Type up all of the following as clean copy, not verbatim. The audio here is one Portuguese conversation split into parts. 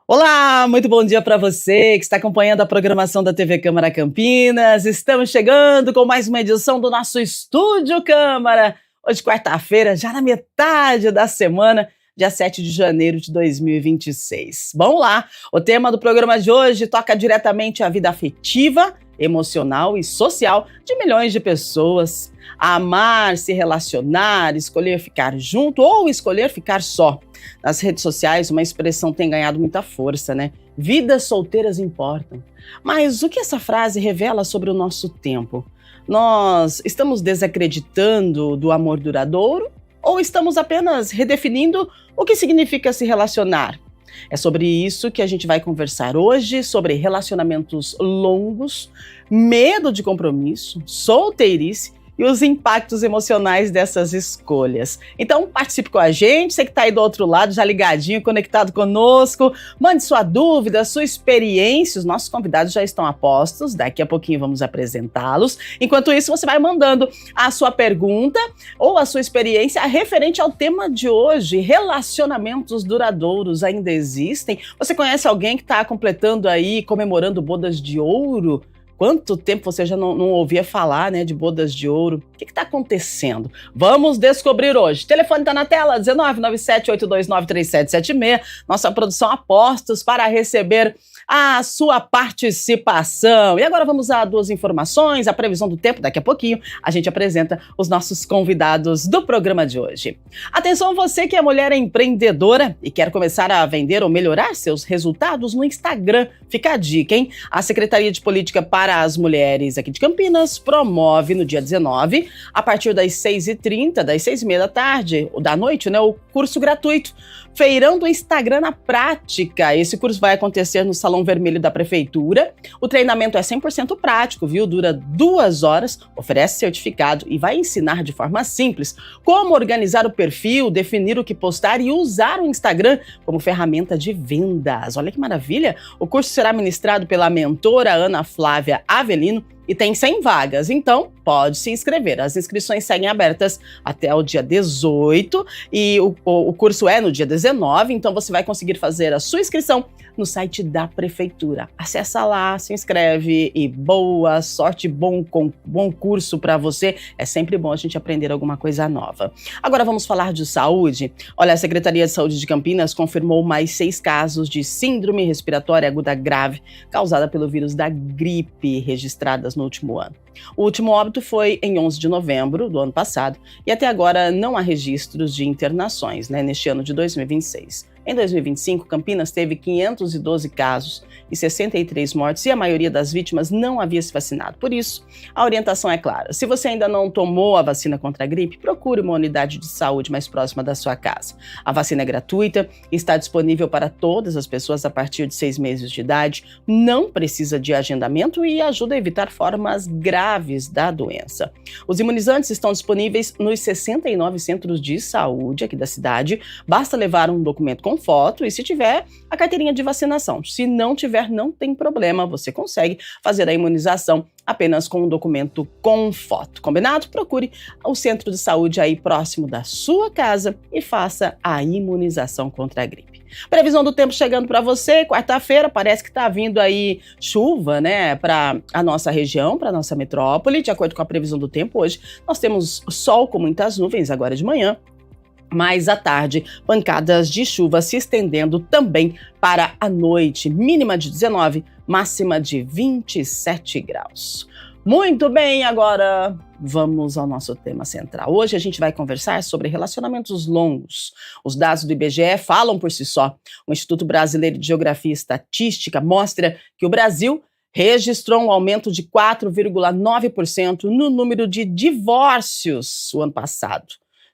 Olá, muito bom dia para você que está acompanhando a programação da TV Câmara Campinas. Estamos chegando com mais uma edição do nosso Estúdio Câmara. Hoje, quarta-feira, já na metade da semana, dia 7 de janeiro de 2026. Vamos lá, o tema do programa de hoje toca diretamente à vida afetiva, emocional e social de milhões de pessoas. Amar, se relacionar, escolher ficar junto ou escolher ficar só. Nas redes sociais, uma expressão tem ganhado muita força, né? Vidas solteiras importam. Mas o que essa frase revela sobre o nosso tempo? Nós estamos desacreditando do amor duradouro ou estamos apenas redefinindo o que significa se relacionar? É sobre isso que a gente vai conversar hoje, sobre relacionamentos longos, medo de compromisso, solteirice e os impactos emocionais dessas escolhas. Então, participe com a gente, você que está aí do outro lado, já ligadinho, conectado conosco, mande sua dúvida, sua experiência, os nossos convidados já estão a postos, daqui a pouquinho vamos apresentá-los. Enquanto isso, você vai mandando a sua pergunta ou a sua experiência referente ao tema de hoje, relacionamentos duradouros ainda existem? Você conhece alguém que está completando aí, comemorando bodas de ouro? Quanto tempo você já não ouvia falar, né, de bodas de ouro? O que está acontecendo? Vamos descobrir hoje. O telefone está na tela, 1997-829-3776. Nossa produção a postos para receber a sua participação. E agora vamos a duas informações, a previsão do tempo. Daqui a pouquinho a gente apresenta os nossos convidados do programa de hoje. Atenção você que é mulher empreendedora e quer começar a vender ou melhorar seus resultados no Instagram. Fica a dica, hein? A Secretaria de Política para as Mulheres aqui de Campinas promove no dia 19, a partir das 6h30, das 6h30 da tarde, ou da noite, né, o curso gratuito Feirão do Instagram na Prática. Esse curso vai acontecer no Salão Vermelho da Prefeitura. O treinamento é 100% prático, viu? Dura 2 horas, oferece certificado e vai ensinar de forma simples como organizar o perfil, definir o que postar e usar o Instagram como ferramenta de vendas. Olha que maravilha! O curso será ministrado pela mentora Ana Flávia Avelino e tem 100 vagas, então pode se inscrever. As inscrições seguem abertas até o dia 18 e o curso é no dia 19, então você vai conseguir fazer a sua inscrição no site da Prefeitura. Acessa lá, se inscreve e boa sorte, bom curso para você. É sempre bom a gente aprender alguma coisa nova. Agora vamos falar de saúde. Olha, a Secretaria de Saúde de Campinas confirmou mais 6 casos de síndrome respiratória aguda grave causada pelo vírus da gripe registradas no último ano. O último óbito foi em 11 de novembro do ano passado e até agora não há registros de internações, neste ano de 2026. Em 2025, Campinas teve 512 casos e 63 mortes e a maioria das vítimas não havia se vacinado. Por isso, a orientação é clara. Se você ainda não tomou a vacina contra a gripe, procure uma unidade de saúde mais próxima da sua casa. A vacina é gratuita e está disponível para todas as pessoas a partir de 6 meses de idade, não precisa de agendamento e ajuda a evitar formas graves da doença. Os imunizantes estão disponíveis nos 69 centros de saúde aqui da cidade. Basta levar um documento com foto e, se tiver, a carteirinha de vacinação. Se não tiver, não tem problema, você consegue fazer a imunização apenas com um documento com foto. Combinado? Procure o centro de saúde aí próximo da sua casa e faça a imunização contra a gripe. Previsão do tempo chegando para você, quarta-feira, parece que está vindo aí chuva, para a nossa região, para a nossa metrópole. De acordo com a previsão do tempo, hoje nós temos sol com muitas nuvens agora de manhã, mas à tarde, pancadas de chuva se estendendo também para a noite, mínima de 19, máxima de 27 graus. Muito bem, agora vamos ao nosso tema central. Hoje a gente vai conversar sobre relacionamentos longos. Os dados do IBGE falam por si só. O Instituto Brasileiro de Geografia e Estatística mostra que o Brasil registrou um aumento de 4,9% no número de divórcios o ano passado,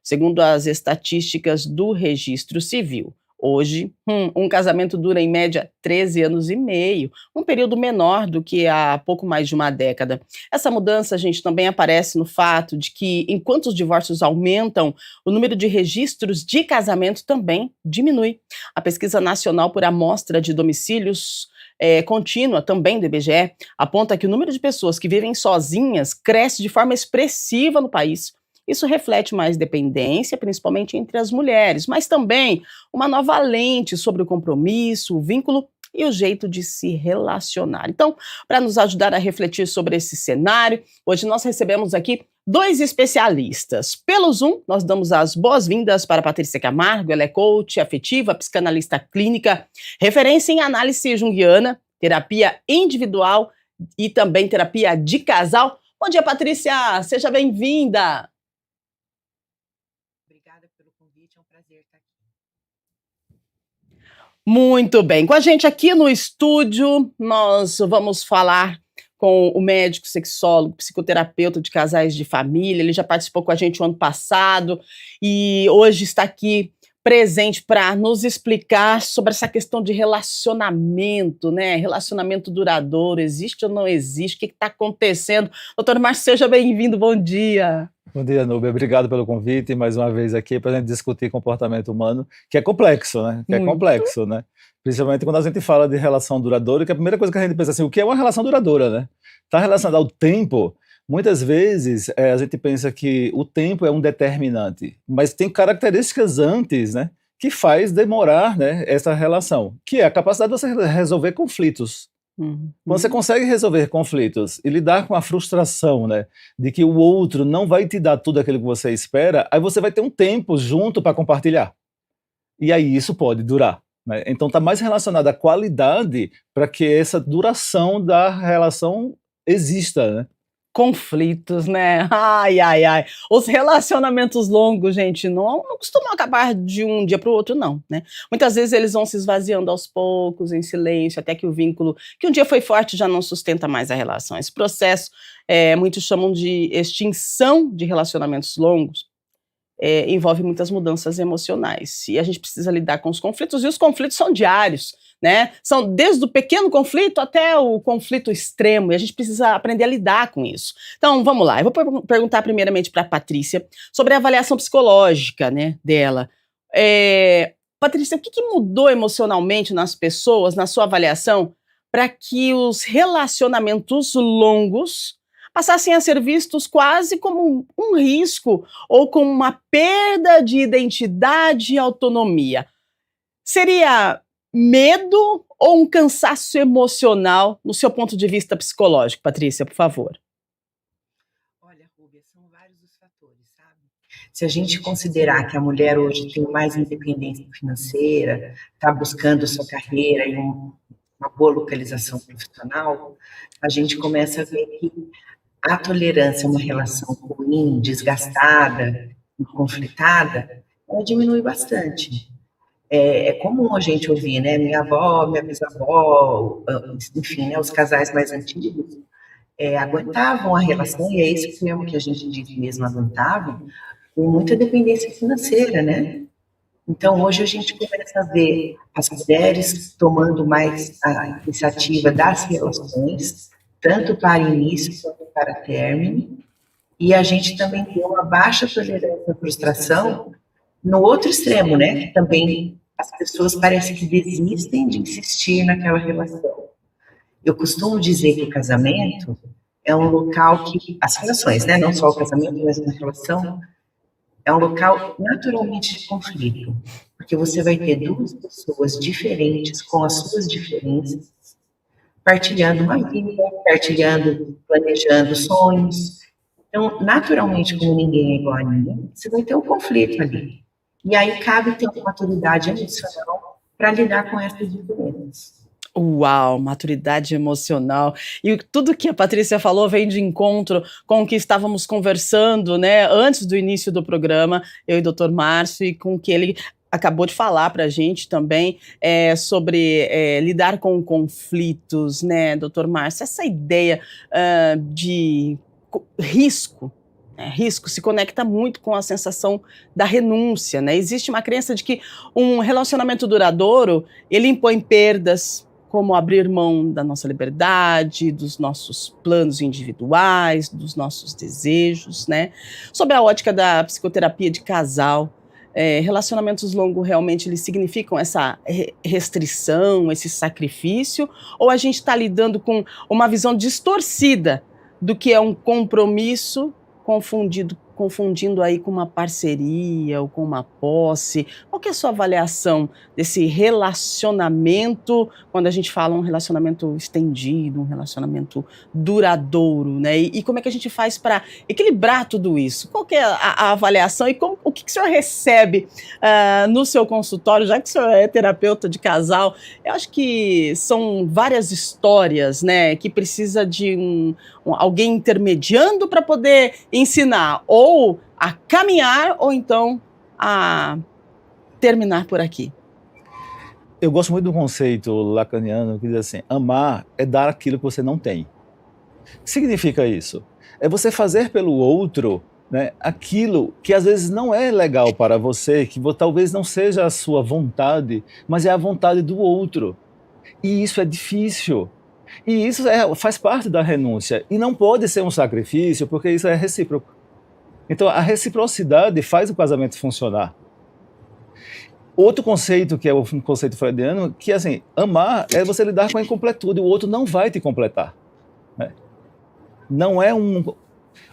segundo as estatísticas do Registro Civil. Hoje, um casamento dura em média 13 anos e meio, um período menor do que há pouco mais de uma década. Essa mudança, gente, também aparece no fato de que, enquanto os divórcios aumentam, o número de registros de casamento também diminui. A Pesquisa Nacional por Amostra de Domicílios contínua, também do IBGE, aponta que o número de pessoas que vivem sozinhas cresce de forma expressiva no país. Isso reflete mais dependência, principalmente entre as mulheres, mas também uma nova lente sobre o compromisso, o vínculo e o jeito de se relacionar. Então, para nos ajudar a refletir sobre esse cenário, hoje nós recebemos aqui dois especialistas. Pelo Zoom, nós damos as boas-vindas para a Patrícia Camargo, ela é coach afetiva, psicanalista clínica, referência em análise junguiana, terapia individual e também terapia de casal. Bom dia, Patrícia, seja bem-vinda. Obrigada pelo convite, é um prazer estar aqui. Muito bem, com a gente aqui no estúdio, nós vamos falar com o médico, sexólogo, psicoterapeuta de casais de família. Ele já participou com a gente o ano passado e hoje está aqui presente para nos explicar sobre essa questão de relacionamento, né? Relacionamento duradouro, existe ou não existe? O que está acontecendo? Doutor Márcio, seja bem-vindo, bom dia. Bom dia, Núbia. Obrigado pelo convite mais uma vez aqui para a gente discutir comportamento humano, que é complexo, né? Principalmente quando a gente fala de relação duradoura, que a primeira coisa que a gente pensa assim, o que é uma relação duradoura, né? Está relacionado ao tempo. Muitas vezes a gente pensa que o tempo é um determinante, mas tem características antes, né, que faz demorar, né, essa relação, que é a capacidade de você resolver conflitos. Quando você consegue resolver conflitos e lidar com a frustração, né, de que o outro não vai te dar tudo aquilo que você espera, aí você vai ter um tempo junto para compartilhar. E aí isso pode durar. Né? Então está mais relacionado à qualidade para que essa duração da relação exista, né? Conflitos, né? Ai, ai, ai. Os relacionamentos longos, gente, não costumam acabar de um dia para o outro, não, né? Muitas vezes eles vão se esvaziando aos poucos, em silêncio, até que o vínculo, que um dia foi forte, já não sustenta mais a relação. Esse processo, muitos chamam de extinção de relacionamentos longos, envolve muitas mudanças emocionais. E a gente precisa lidar com os conflitos, e os conflitos são diários, né? São desde o pequeno conflito até o conflito extremo, e a gente precisa aprender a lidar com isso. Então, vamos lá. Eu vou perguntar primeiramente para a Patrícia sobre a avaliação psicológica, né, dela. Patrícia, o que mudou emocionalmente nas pessoas, na sua avaliação, para que os relacionamentos longos passassem a ser vistos quase como um risco ou como uma perda de identidade e autonomia? Seria medo ou um cansaço emocional no seu ponto de vista psicológico, Patrícia, por favor? Olha, Rúbia, são vários os fatores, sabe? Se a gente considerar que a mulher hoje tem mais independência financeira, está buscando sua carreira e uma boa localização profissional, a gente começa a ver que a tolerância a uma relação ruim, desgastada e conflitada, ela diminui bastante. É comum a gente ouvir, né? Minha avó, minha bisavó, enfim, né? Os casais mais antigos aguentavam a relação, e é isso mesmo que a gente diz mesmo, aguentavam, com muita dependência financeira, né? Então, hoje a gente começa a ver as mulheres tomando mais a iniciativa das relações, tanto para início quanto para término, e a gente também tem uma baixa tolerância à frustração no outro extremo, né? Que também as pessoas parecem que desistem de insistir naquela relação. Eu costumo dizer que o casamento é um local que, as relações, né? Não só o casamento, mas uma relação, é um local naturalmente de conflito, porque você vai ter duas pessoas diferentes, com as suas diferenças, partilhando uma vida, partilhando, planejando sonhos. Então, naturalmente, como ninguém é igual a ninguém, você vai ter um conflito ali. E aí cabe ter uma maturidade emocional para lidar com essas diferenças. Uau, maturidade emocional. E tudo que a Patrícia falou vem de encontro com o que estávamos conversando, né, antes do início do programa, eu e o Dr. Márcio, e com o que ele acabou de falar para a gente também sobre lidar com conflitos, né, Dr. Márcio? Essa ideia de risco, risco se conecta muito com a sensação da renúncia, né? Existe uma crença de que um relacionamento duradouro, ele impõe perdas, como abrir mão da nossa liberdade, dos nossos planos individuais, dos nossos desejos, né? Sob a ótica da psicoterapia de casal, relacionamentos longos realmente eles significam essa restrição, esse sacrifício, ou a gente está lidando com uma visão distorcida do que é um compromisso confundido confundindo aí com uma parceria ou com uma posse. Qual que é a sua avaliação desse relacionamento, quando a gente fala um relacionamento estendido, um relacionamento duradouro, né? E como é que a gente faz para equilibrar tudo isso? Qual que é a avaliação e o que o senhor recebe no seu consultório, já que o senhor é terapeuta de casal? Eu acho que são várias histórias, né, que precisa de alguém intermediando para poder ensinar ou a caminhar ou então a terminar por aqui. Eu gosto muito do conceito lacaniano que diz assim, amar é dar aquilo que você não tem. O que significa isso? É você fazer pelo outro, né, aquilo que às vezes não é legal para você, que talvez não seja a sua vontade, mas é a vontade do outro. E isso é difícil. E isso faz parte da renúncia. E não pode ser um sacrifício, porque isso é recíproco. Então, a reciprocidade faz o casamento funcionar. Outro conceito, que é o conceito freudiano, que assim, amar é você lidar com a incompletude. O outro não vai te completar, né? Não é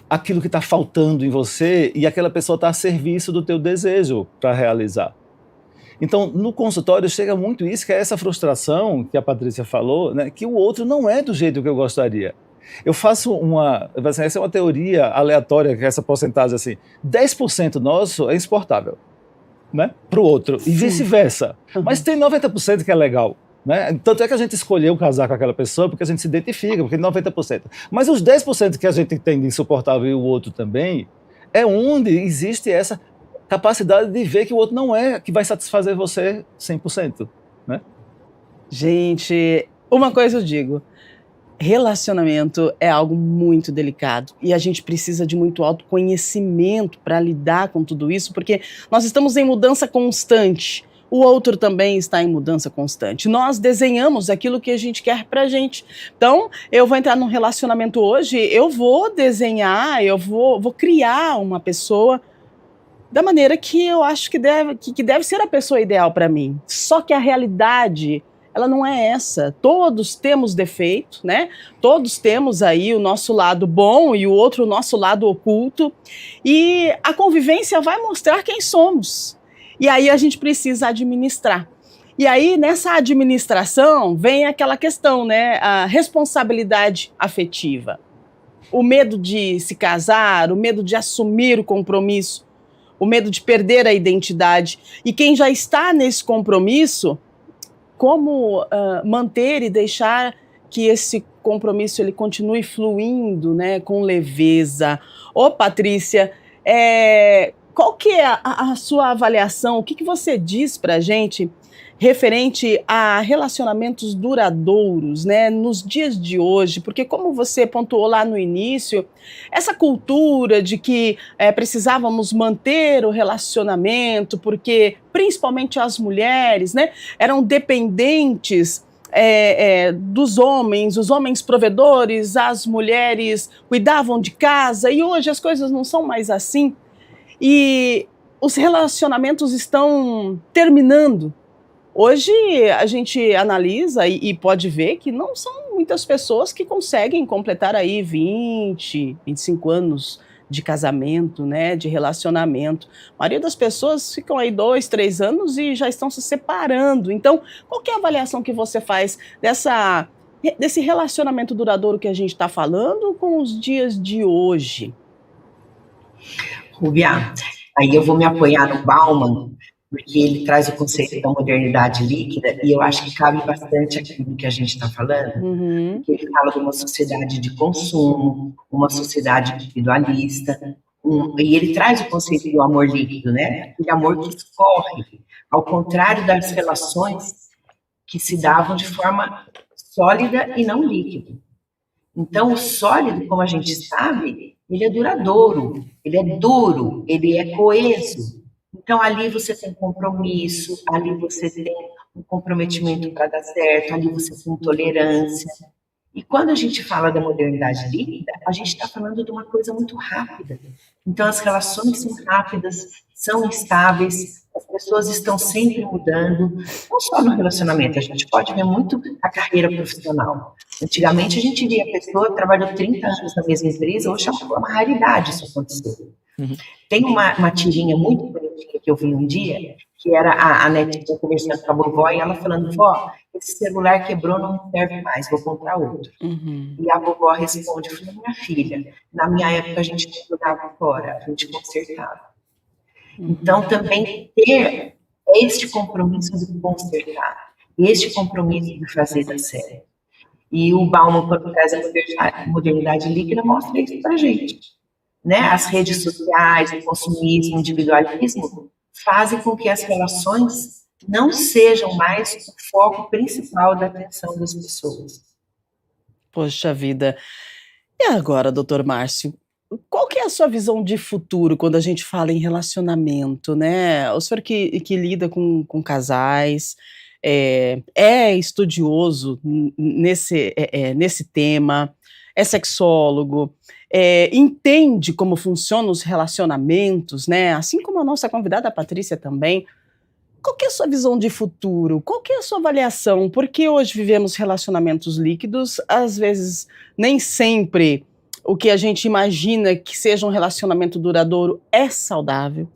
aquilo que está faltando em você e aquela pessoa está a serviço do teu desejo para realizar. Então, no consultório chega muito isso, que é essa frustração que a Patrícia falou, né, que o outro não é do jeito que eu gostaria. Eu faço essa é uma teoria aleatória, que é essa porcentagem assim, 10% nosso é exportável, né, para o outro, e vice-versa. Mas tem 90% que é legal. Né? Tanto é que a gente escolheu casar com aquela pessoa porque a gente se identifica, porque 90%. Mas os 10% que a gente tem de insuportável e o outro também, é onde existe essa capacidade de ver que o outro não é que vai satisfazer você 100%. Né? Gente, uma coisa eu digo, relacionamento é algo muito delicado e a gente precisa de muito autoconhecimento para lidar com tudo isso, porque nós estamos em mudança constante. O outro também está em mudança constante. Nós desenhamos aquilo que a gente quer pra gente. Então, eu vou entrar num relacionamento hoje, eu vou desenhar, eu vou criar uma pessoa da maneira que eu acho que deve ser a pessoa ideal para mim. Só que a realidade, ela não é essa. Todos temos defeito, né? Todos temos aí o nosso lado bom e o outro o nosso lado oculto. E a convivência vai mostrar quem somos. E aí a gente precisa administrar. E aí, nessa administração, vem aquela questão, né? A responsabilidade afetiva. O medo de se casar, o medo de assumir o compromisso, o medo de perder a identidade. E quem já está nesse compromisso, como manter e deixar que esse compromisso ele continue fluindo, né, com leveza. Ô, Patrícia, qual que é a sua avaliação? O que você diz para a gente referente a relacionamentos duradouros, né, nos dias de hoje? Porque como você pontuou lá no início, essa cultura de que precisávamos manter o relacionamento, porque principalmente as mulheres, né, eram dependentes dos homens, os homens provedores, as mulheres cuidavam de casa, e hoje as coisas não são mais assim. E os relacionamentos estão terminando. Hoje a gente analisa e pode ver que não são muitas pessoas que conseguem completar aí 20, 25 anos de casamento, né, de relacionamento. A maioria das pessoas ficam aí 2, 3 anos e já estão se separando. Então, qual que é a avaliação que você faz desse relacionamento duradouro que a gente está falando com os dias de hoje? Rúbia, aí eu vou me apoiar no Bauman, porque ele traz o conceito da modernidade líquida, e eu acho que cabe bastante aquilo que a gente está falando, porque ele fala de uma sociedade de consumo, uma sociedade individualista, e ele traz o conceito do amor líquido, né? Aquele amor que escorre, ao contrário das relações que se davam de forma sólida e não líquida. Então, o sólido, como a gente sabe, ele é duradouro, ele é duro, ele é coeso. Então, ali você tem compromisso, ali você tem um comprometimento para dar certo, ali você tem tolerância. E quando a gente fala da modernidade líquida, a gente está falando de uma coisa muito rápida. Então, as relações são rápidas, são instáveis, as pessoas estão sempre mudando, não só no relacionamento, a gente pode ver muito a carreira profissional. Antigamente, a gente via a pessoa que trabalhou 30 anos na mesma empresa, hoje é uma raridade isso acontecer. Uhum. Tem uma tirinha muito bonitinha que eu vi um dia, que era a netinha conversando com a vovó, e ela falando, vó, esse celular quebrou, não serve mais, vou comprar outro. Uhum. E a vovó responde, falou, minha filha, na minha época a gente não jogava fora, a gente consertava. Então, também ter este compromisso de consertar, este compromisso de fazer dar certo. E o Bauman, quando traz a modernidade líquida, mostra isso para a gente. Né? As redes sociais, o consumismo, o individualismo, fazem com que as relações não sejam mais o foco principal da atenção das pessoas. Poxa vida. E agora, doutor Márcio, qual que é a sua visão de futuro quando a gente fala em relacionamento, né? O senhor que lida com casais, é estudioso nesse tema, é sexólogo, entende como funcionam os relacionamentos, né? Assim como a nossa convidada, a Patrícia, também. Qual que é a sua visão de futuro? Qual que é a sua avaliação? Porque hoje vivemos relacionamentos líquidos, às vezes nem sempre o que a gente imagina que seja um relacionamento duradouro é saudável.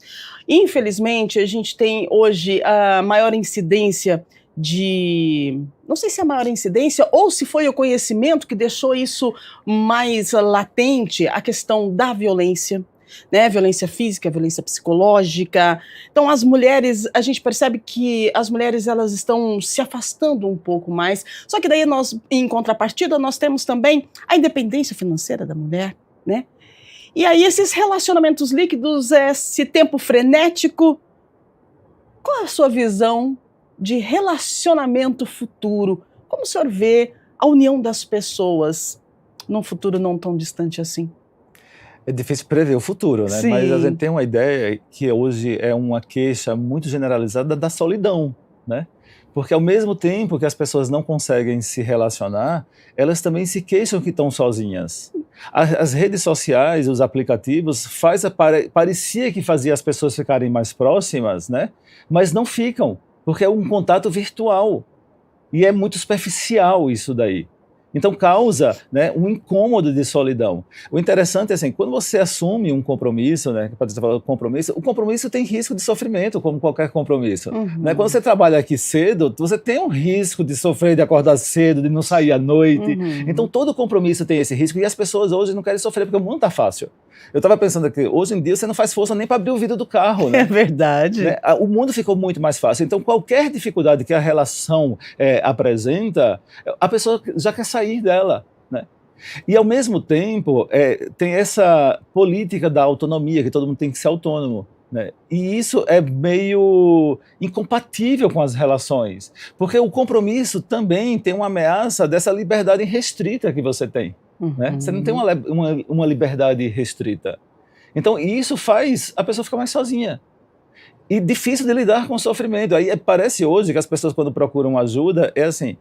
Infelizmente, a gente tem hoje a maior incidência não sei se é a maior incidência ou se foi o conhecimento que deixou isso mais latente, a questão da violência. Né, violência física, violência psicológica. Então as mulheres, a gente percebe que as mulheres elas estão se afastando um pouco mais, só que daí nós, em contrapartida, nós temos também a independência financeira da mulher, né? E aí esses relacionamentos líquidos, esse tempo frenético, qual é a sua visão de relacionamento futuro? Como o senhor vê a união das pessoas num futuro não tão distante assim? É difícil prever o futuro, né? Sim. Mas a gente tem uma ideia que hoje é uma queixa muito generalizada da solidão, né? Porque ao mesmo tempo que as pessoas não conseguem se relacionar, elas também se queixam que estão sozinhas. As redes sociais, os aplicativos, parecia que fazia as pessoas ficarem mais próximas, né? Mas não ficam, porque é um contato virtual. E é muito superficial isso daí. Então causa, né, um incômodo de solidão. O interessante é assim, quando você assume um compromisso, né, que pode falar o compromisso tem risco de sofrimento, como qualquer compromisso. Né? Quando você trabalha aqui cedo, você tem um risco de sofrer, de acordar cedo, de não sair à noite. Então todo compromisso tem esse risco e as pessoas hoje não querem sofrer porque o mundo está fácil. Eu estava pensando aqui, hoje em dia você não faz força nem para abrir o vidro do carro. Né? É verdade. Né? O mundo ficou muito mais fácil. Então qualquer dificuldade que a relação apresenta, a pessoa já quer sair dela, né? E ao mesmo tempo tem essa política da autonomia, que todo mundo tem que ser autônomo, né? E isso é meio incompatível com as relações, porque o compromisso também tem uma ameaça dessa liberdade restrita que você tem, né? Você não tem uma liberdade restrita. Então isso faz a pessoa ficar mais sozinha. E difícil de lidar com o sofrimento. Aí parece hoje que as pessoas quando procuram ajuda, é assim,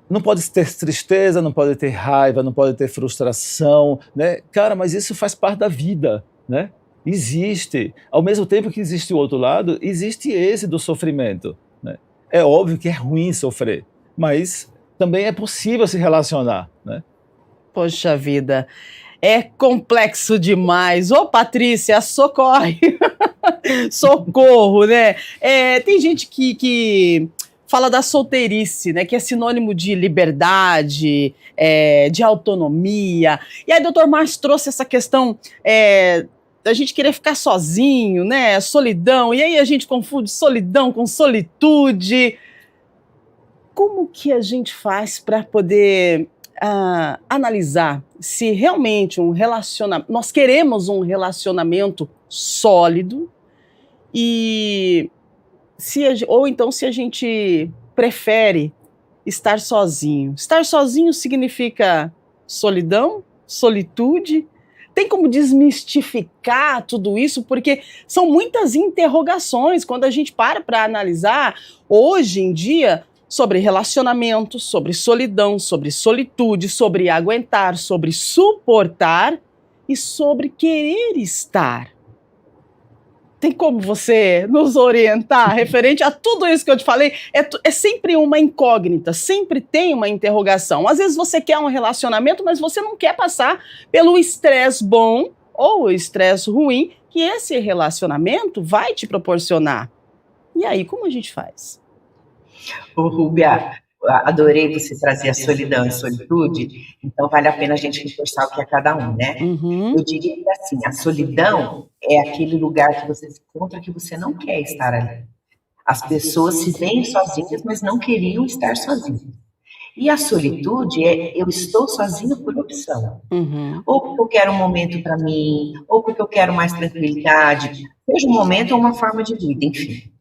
não pode ter tristeza, não pode ter raiva, não pode ter frustração, né? Cara, mas isso faz parte da vida, né? Existe. Ao mesmo tempo que existe o outro lado, existe esse do sofrimento, né? É óbvio que é ruim sofrer, mas também é possível se relacionar, né? Poxa vida, é complexo demais. Ô, Patrícia, socorre! Socorro, né? Tem gente que fala da solteirice, né, que é sinônimo de liberdade, de autonomia. E aí, doutor Márcio trouxe essa questão da gente querer ficar sozinho, né, solidão. E aí a gente confunde solidão com solitude. Como que a gente faz para poder analisar se realmente nós queremos um relacionamento sólido ou então se a gente prefere estar sozinho. Estar sozinho significa solidão, solitude. Tem como desmistificar tudo isso? Porque são muitas interrogações quando a gente para analisar hoje em dia sobre relacionamento, sobre solidão, sobre solitude, sobre aguentar, sobre suportar e sobre querer estar. Tem como você nos orientar referente a tudo isso que eu te falei? É sempre uma incógnita, sempre tem uma interrogação. Às vezes você quer um relacionamento, mas você não quer passar pelo estresse bom ou o estresse ruim que esse relacionamento vai te proporcionar. E aí, como a gente faz? Ô, Rúbia, adorei você trazer a solidão e solitude, então vale a pena a gente reforçar o que é cada um, né? Eu diria que assim, a solidão é aquele lugar que você se encontra que você não quer estar ali. As pessoas se veem sozinhas, mas não queriam estar sozinhas. E a solitude é eu estou sozinha por opção. Ou porque eu quero um momento para mim, ou porque eu quero mais tranquilidade, seja um momento ou uma forma de vida, enfim.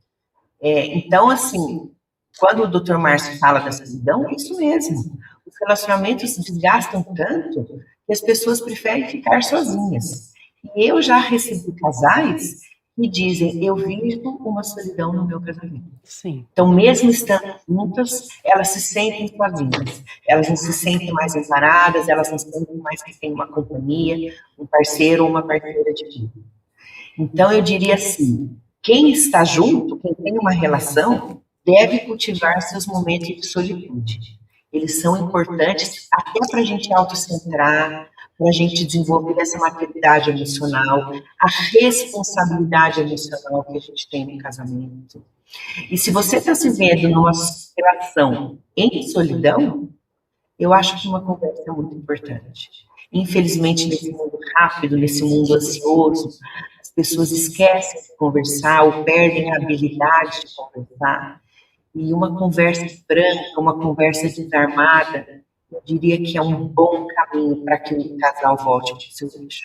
Então, assim, quando o Dr. Márcio fala da solidão, é isso mesmo. Os relacionamentos se desgastam tanto que as pessoas preferem ficar sozinhas. E eu já recebi casais que dizem, eu vivo uma solidão no meu casamento. Sim. Então, mesmo estando juntas, elas se sentem sozinhas. Elas não se sentem mais amparadas, elas não sentem mais que tem uma companhia, um parceiro ou uma parceira de vida. Então, eu diria assim, quem está junto, quem tem uma relação, deve cultivar seus momentos de solitude. Eles são importantes até para a gente autocentrar, para a gente desenvolver essa maturidade emocional, a responsabilidade emocional que a gente tem no casamento. E se você está se vendo numa relação em solidão, eu acho que uma conversa é muito importante. Infelizmente, nesse mundo rápido, nesse mundo ansioso, as pessoas esquecem de conversar ou perdem a habilidade de conversar. E uma conversa franca, uma conversa desarmada, eu diria que é um bom caminho para que o casal volte para o seu eixo.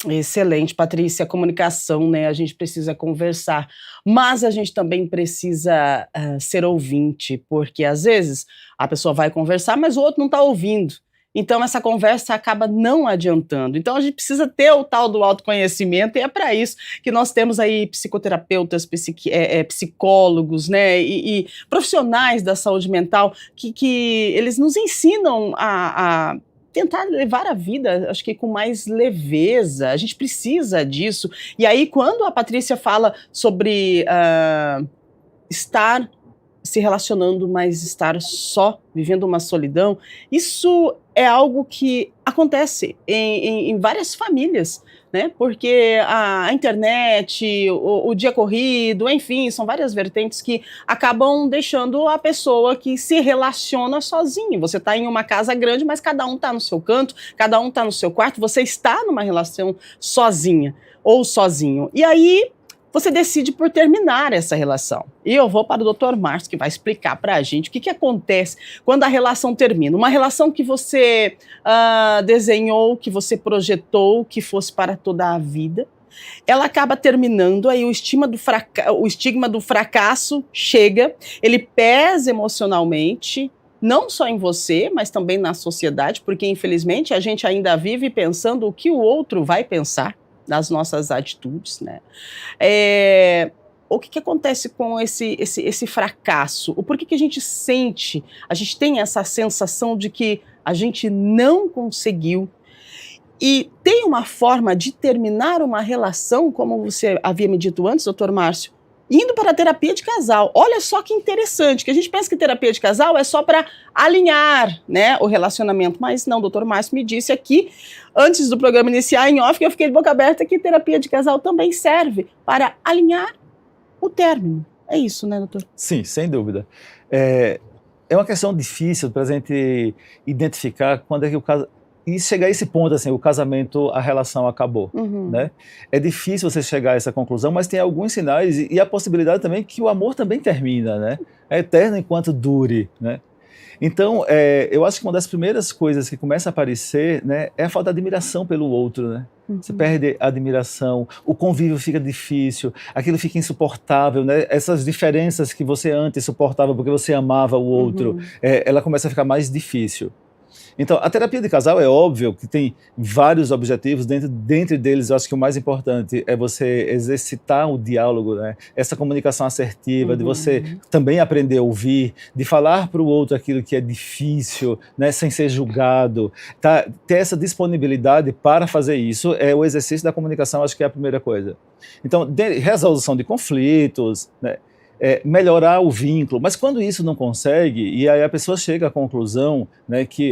Excelente, Patrícia. A comunicação, né? A gente precisa conversar, mas a gente também precisa ser ouvinte, porque às vezes a pessoa vai conversar, mas o outro não está ouvindo. Então essa conversa acaba não adiantando. Então a gente precisa ter o tal do autoconhecimento e é para isso que nós temos aí psicoterapeutas, psicólogos, né, e profissionais da saúde mental que eles nos ensinam a tentar levar a vida, acho que com mais leveza. A gente precisa disso. E aí quando a Patrícia fala sobre estar se relacionando, mas estar só, vivendo uma solidão, isso é algo que acontece em várias famílias, né? Porque a internet, o dia corrido, enfim, são várias vertentes que acabam deixando a pessoa que se relaciona sozinha. Você está em uma casa grande, mas cada um está no seu canto, cada um está no seu quarto, você está numa relação sozinha ou sozinho. E aí você decide por terminar essa relação. E eu vou para o Dr. Márcio, que vai explicar para a gente o que acontece quando a relação termina. Uma relação que você desenhou, que você projetou, que fosse para toda a vida, ela acaba terminando, aí o estigma do fracasso chega, ele pesa emocionalmente, não só em você, mas também na sociedade, porque infelizmente a gente ainda vive pensando o que o outro vai pensar das nossas atitudes, né? O que acontece com esse fracasso? Por que a gente sente, a gente tem essa sensação de que a gente não conseguiu? E tem uma forma de terminar uma relação, como você havia me dito antes, doutor Márcio, indo para a terapia de casal. Olha só que interessante, que a gente pensa que terapia de casal é só para alinhar, né, o relacionamento, mas não, o doutor Márcio me disse aqui, antes do programa iniciar, em off, que eu fiquei de boca aberta, que terapia de casal também serve para alinhar o término. É isso, né, doutor? Sim, sem dúvida. É uma questão difícil para a gente identificar quando é que o caso... E chegar a esse ponto, assim, o casamento, a relação acabou, né? É difícil você chegar a essa conclusão, mas tem alguns sinais e a possibilidade também que o amor também termina, né? É eterno enquanto dure, né? Então, eu acho que uma das primeiras coisas que começa a aparecer, né, é a falta de admiração pelo outro, né? Você perde a admiração, o convívio fica difícil, aquilo fica insuportável, né? Essas diferenças que você antes suportava porque você amava o outro, ela começa a ficar mais difícil. Então, a terapia de casal é óbvio que tem vários objetivos, dentre deles eu acho que o mais importante é você exercitar o diálogo, né? Essa comunicação assertiva, de você também aprender a ouvir, de falar para o outro aquilo que é difícil, né? Sem ser julgado, tá? Ter essa disponibilidade para fazer isso, o exercício da comunicação, acho que é a primeira coisa. Então, resolução de conflitos, né? melhorar o vínculo. Mas quando isso não consegue, e aí a pessoa chega à conclusão, né, que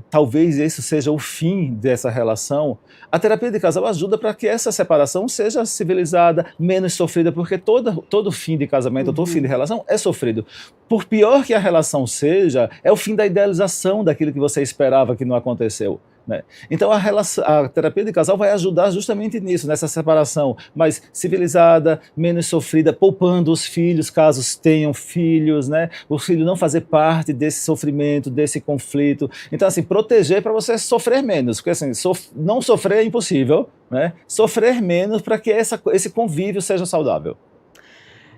talvez esse seja o fim dessa relação, a terapia de casal ajuda para que essa separação seja civilizada, menos sofrida, porque todo fim de casamento, todo fim de relação é sofrido. Por pior que a relação seja, é o fim da idealização daquilo que você esperava que não aconteceu. Né? Então a terapia de casal vai ajudar justamente nisso, nessa separação mais civilizada, menos sofrida, poupando os filhos, caso tenham filhos, né? O filho não fazer parte desse sofrimento, desse conflito. Então, assim, proteger para você sofrer menos, porque assim, não sofrer é impossível, né? Sofrer menos para que esse convívio seja saudável.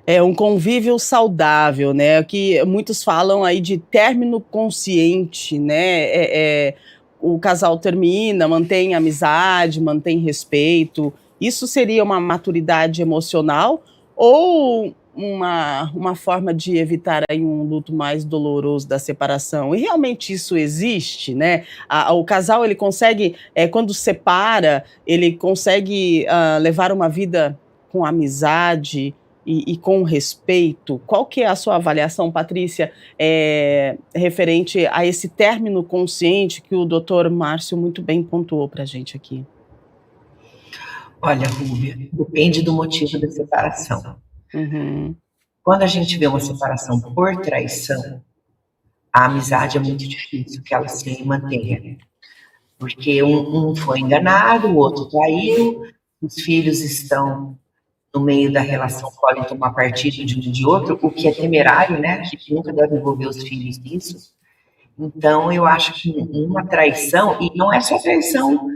É um convívio saudável, né? Que muitos falam aí de término consciente, né? O casal termina, mantém amizade, mantém respeito. Isso seria uma maturidade emocional ou uma forma de evitar aí um luto mais doloroso da separação? E realmente isso existe, né? O casal, ele consegue, quando separa, ele consegue levar uma vida com amizade e com respeito. Qual que é a sua avaliação, Patrícia, referente a esse término consciente que o Dr. Márcio muito bem pontuou para a gente aqui? Olha, Rúbia, depende do motivo da separação. Quando a gente vê uma separação por traição, a amizade é muito difícil que ela se mantenha. Porque um foi enganado, o outro traiu, os filhos estão no meio da relação, podem tomar partido de um de outro, o que é temerário, né? A gente nunca deve envolver os filhos nisso. Então, eu acho que uma traição, e não é só traição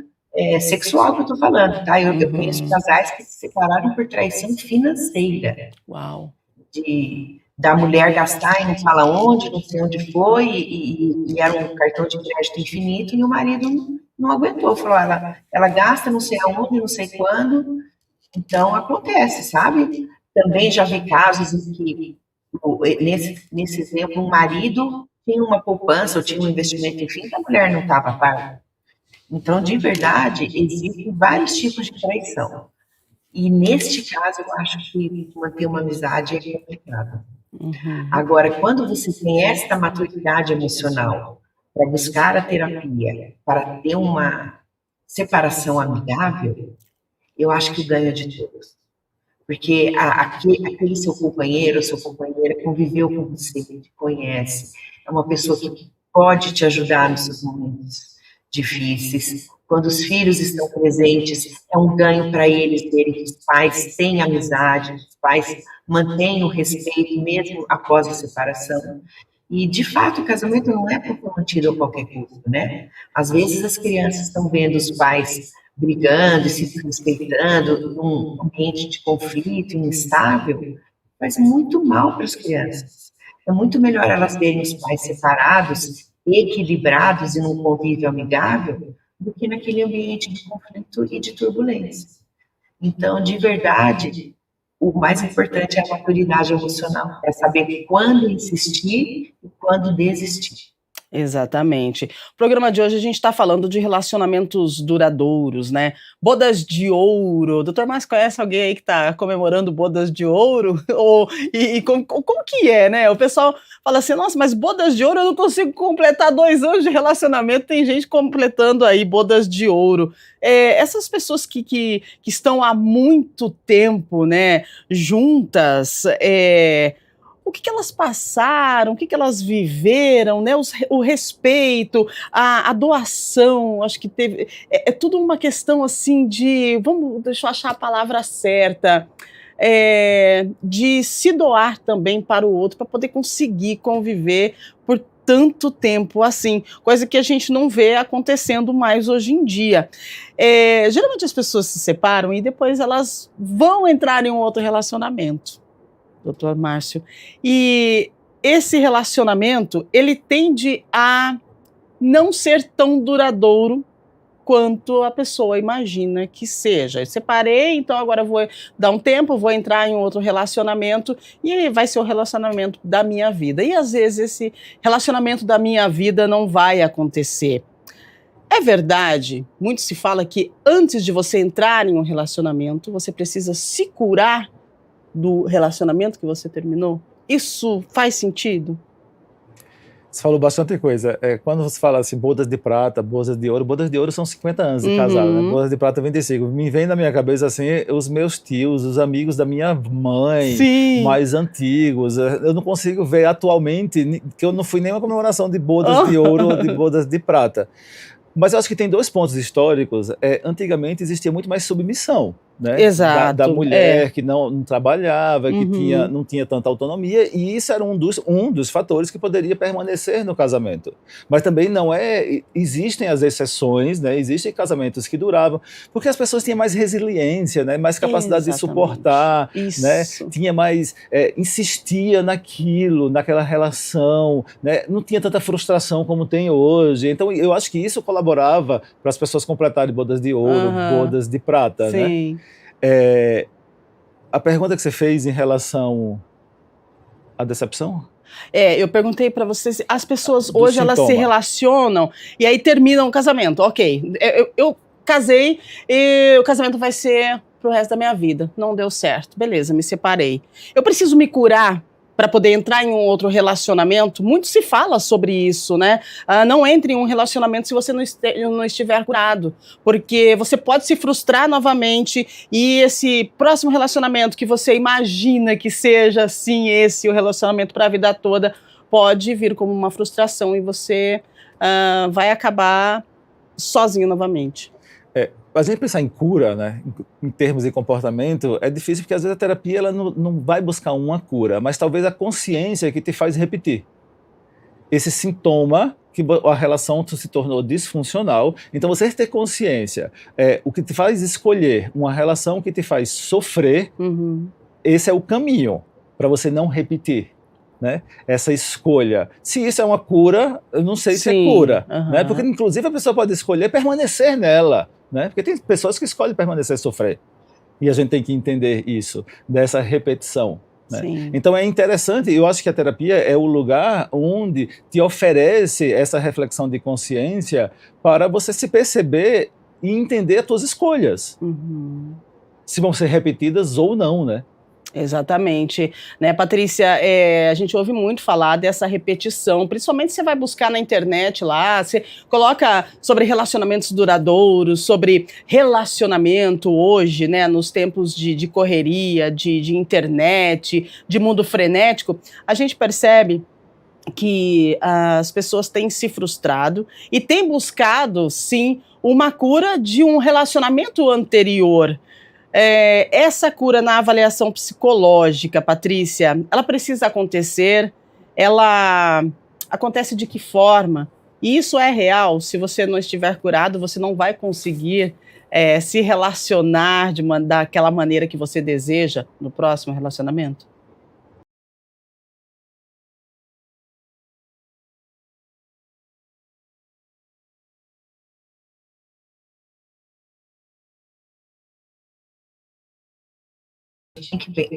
sexual que eu estou falando, tá? Eu conheço casais que se separaram por traição financeira. Uau! Da mulher gastar e não fala onde, não sei onde foi, e era um cartão de crédito infinito, e o marido não aguentou, falou, ela gasta não sei aonde, não sei quando. Então, acontece, sabe? Também já vi casos em que, nesse exemplo, um marido tinha uma poupança ou tinha um investimento, enfim, que a mulher não estava a par. Então, de verdade, existem vários tipos de traição. E, neste caso, eu acho que manter uma amizade é complicado. Agora, quando você tem esta maturidade emocional para buscar a terapia, para ter uma separação amigável, eu acho que o ganho é de todos. Porque aquele seu companheiro ou sua companheira conviveu com você, te conhece, é uma pessoa que pode te ajudar nos seus momentos difíceis. Quando os filhos estão presentes, é um ganho para eles verem que os pais têm amizade, os pais mantêm o respeito mesmo após a separação. E, de fato, o casamento não é para ser mantido a qualquer custo, né? Às vezes as crianças estão vendo os pais brigando e se respeitando num ambiente de conflito instável, faz muito mal para as crianças. É muito melhor elas verem os pais separados, equilibrados e num convívio amigável, do que naquele ambiente de conflito e de turbulência. Então, de verdade, o mais importante é a maturidade emocional, é saber quando insistir e quando desistir. Exatamente. O programa de hoje a gente está falando de relacionamentos duradouros, né? Bodas de ouro. Doutor Márcio, conhece alguém aí que está comemorando bodas de ouro? Como que é, né? O pessoal fala assim, nossa, mas bodas de ouro eu não consigo completar 2 anos de relacionamento, tem gente completando aí bodas de ouro. Essas pessoas que estão há muito tempo, né, juntas, o que elas passaram, o que elas viveram, né? O respeito, a doação, acho que teve. É tudo uma questão assim de. Deixa eu achar a palavra certa. De se doar também para o outro, para poder conseguir conviver por tanto tempo assim, coisa que a gente não vê acontecendo mais hoje em dia. Geralmente as pessoas se separam e depois elas vão entrar em um outro relacionamento. Doutor Márcio, e esse relacionamento, ele tende a não ser tão duradouro quanto a pessoa imagina que seja. Eu separei, então agora vou dar um tempo, vou entrar em um outro relacionamento e vai ser o relacionamento da minha vida. E às vezes esse relacionamento da minha vida não vai acontecer. É verdade, muito se fala que antes de você entrar em um relacionamento, você precisa se curar do relacionamento que você terminou? Isso faz sentido? Você falou bastante coisa. Quando você fala assim, bodas de prata, bodas de ouro são 50 anos de casado, né? Bodas de prata 25. Me vem na minha cabeça assim, os meus tios, os amigos da minha mãe, Sim. mais antigos. Eu não consigo ver atualmente, que eu não fui nenhuma comemoração de bodas de ouro ou de bodas de prata. Mas eu acho que tem dois pontos históricos. Antigamente existia muito mais submissão, né? Exato. Da mulher que não trabalhava, que não tinha tanta autonomia, e isso era um dos fatores que poderia permanecer no casamento. Mas também não é... Existem as exceções, né? Existem casamentos que duravam, porque as pessoas tinham mais resiliência, né? Mais capacidade de suportar, né? Tinha mais... insistia naquilo, naquela relação, né? Não tinha tanta frustração como tem hoje. Então, eu acho que isso colaborava para as pessoas completarem bodas de ouro, bodas de prata, sim, né? A pergunta que você fez em relação à decepção? Eu perguntei para você se as pessoas hoje elas se relacionam e aí terminam o casamento. Ok, eu casei e o casamento vai ser pro resto da minha vida. Não deu certo, beleza, me separei. Eu preciso me curar para poder entrar em um outro relacionamento? Muito se fala sobre isso, né? Não entre em um relacionamento se você não estiver curado, porque você pode se frustrar novamente e esse próximo relacionamento que você imagina que seja, assim, esse o relacionamento para a vida toda, pode vir como uma frustração e você vai acabar sozinho novamente. A gente pensar em cura, né, em termos de comportamento, é difícil porque às vezes a terapia ela não vai buscar uma cura, mas talvez a consciência que te faz repetir esse sintoma que a relação se tornou disfuncional. Então você ter consciência, o que te faz escolher uma relação que te faz sofrer, esse é o caminho para você não repetir. Né? Essa escolha. Se isso é uma cura, eu não sei se é cura, né? Porque inclusive a pessoa pode escolher permanecer nela, né? Porque tem pessoas que escolhem permanecer e sofrer, e a gente tem que entender isso, dessa repetição, né? Então é interessante, eu acho que a terapia é o lugar onde te oferece essa reflexão de consciência para você se perceber e entender as tuas escolhas, se vão ser repetidas ou não, né? Exatamente, né, Patrícia, a gente ouve muito falar dessa repetição, principalmente você vai buscar na internet lá, você coloca sobre relacionamentos duradouros, sobre relacionamento hoje, né, nos tempos de correria, de internet, de mundo frenético, a gente percebe que as pessoas têm se frustrado e têm buscado, sim, uma cura de um relacionamento anterior. Essa cura na avaliação psicológica, Patrícia, ela precisa acontecer? Ela acontece de que forma? E isso é real? Se você não estiver curado, você não vai conseguir se relacionar daquela maneira que você deseja no próximo relacionamento?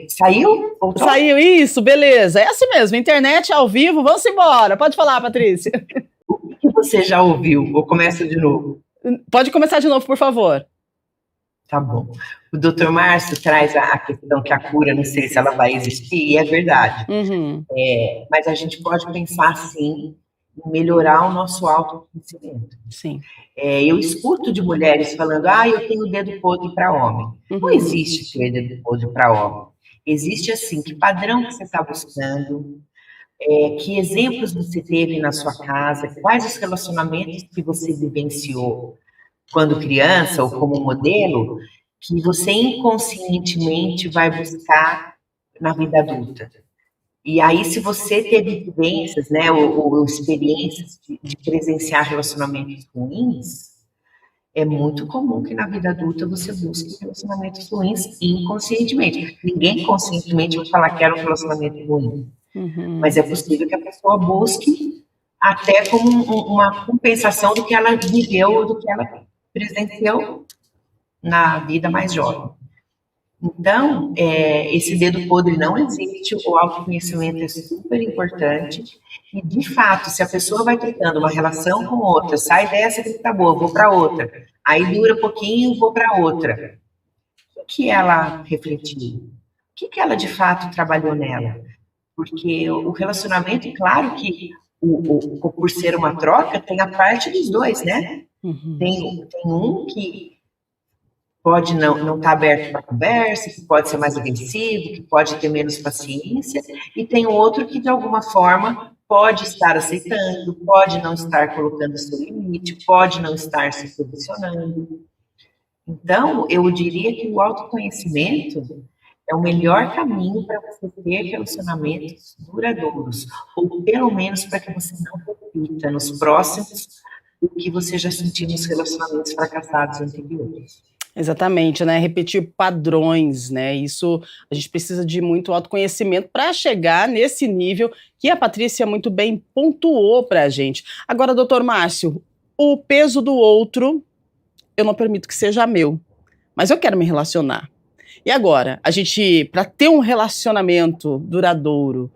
Saiu? Voltou? Saiu, isso, beleza. É assim mesmo, internet ao vivo, vamos embora. Pode falar, Patrícia. O que você já ouviu? Ou começa de novo? Pode começar de novo, por favor. Tá bom. O Dr. Márcio traz a questão que a cura, não sei se ela vai existir, e é verdade. Mas a gente pode pensar, sim, em melhorar o nosso autoconhecimento. Sim. Eu escuto de mulheres falando, eu tenho dedo podre para homem. Não existe ter dedo podre para homem. Existe, assim, que padrão que você está buscando, que exemplos você teve na sua casa, quais os relacionamentos que você vivenciou quando criança ou como modelo, que você inconscientemente vai buscar na vida adulta. E aí, se você teve vivências, né, ou experiências de presenciar relacionamentos ruins, é muito comum que na vida adulta você busque relacionamentos ruins inconscientemente. Ninguém conscientemente vai falar que era um relacionamento ruim. Mas é possível que a pessoa busque até como uma compensação do que ela viveu, do que ela presenciou na vida mais jovem. Então, esse dedo podre não existe, o autoconhecimento é super importante, e de fato, se a pessoa vai tentando uma relação com outra, sai dessa que tá boa, vou para outra, aí dura pouquinho, vou para outra, o que ela refletiu? que ela de fato trabalhou nela. Porque o relacionamento, claro que por ser uma troca, tem a parte dos dois, né? Tem um que pode não estar aberto para conversa, que pode ser mais agressivo, que pode ter menos paciência, e tem o outro que, de alguma forma, pode estar aceitando, pode não estar colocando seu limite, pode não estar se posicionando. Então, eu diria que o autoconhecimento é o melhor caminho para você ter relacionamentos duradouros, ou pelo menos para que você não repita nos próximos o que você já sentiu nos relacionamentos fracassados anteriores. Exatamente, né? Repetir padrões, né? Isso, a gente precisa de muito autoconhecimento para chegar nesse nível que a Patrícia muito bem pontuou para a gente. Agora, doutor Márcio, o peso do outro, eu não permito que seja meu, mas eu quero me relacionar. E agora, a gente, para ter um relacionamento duradouro,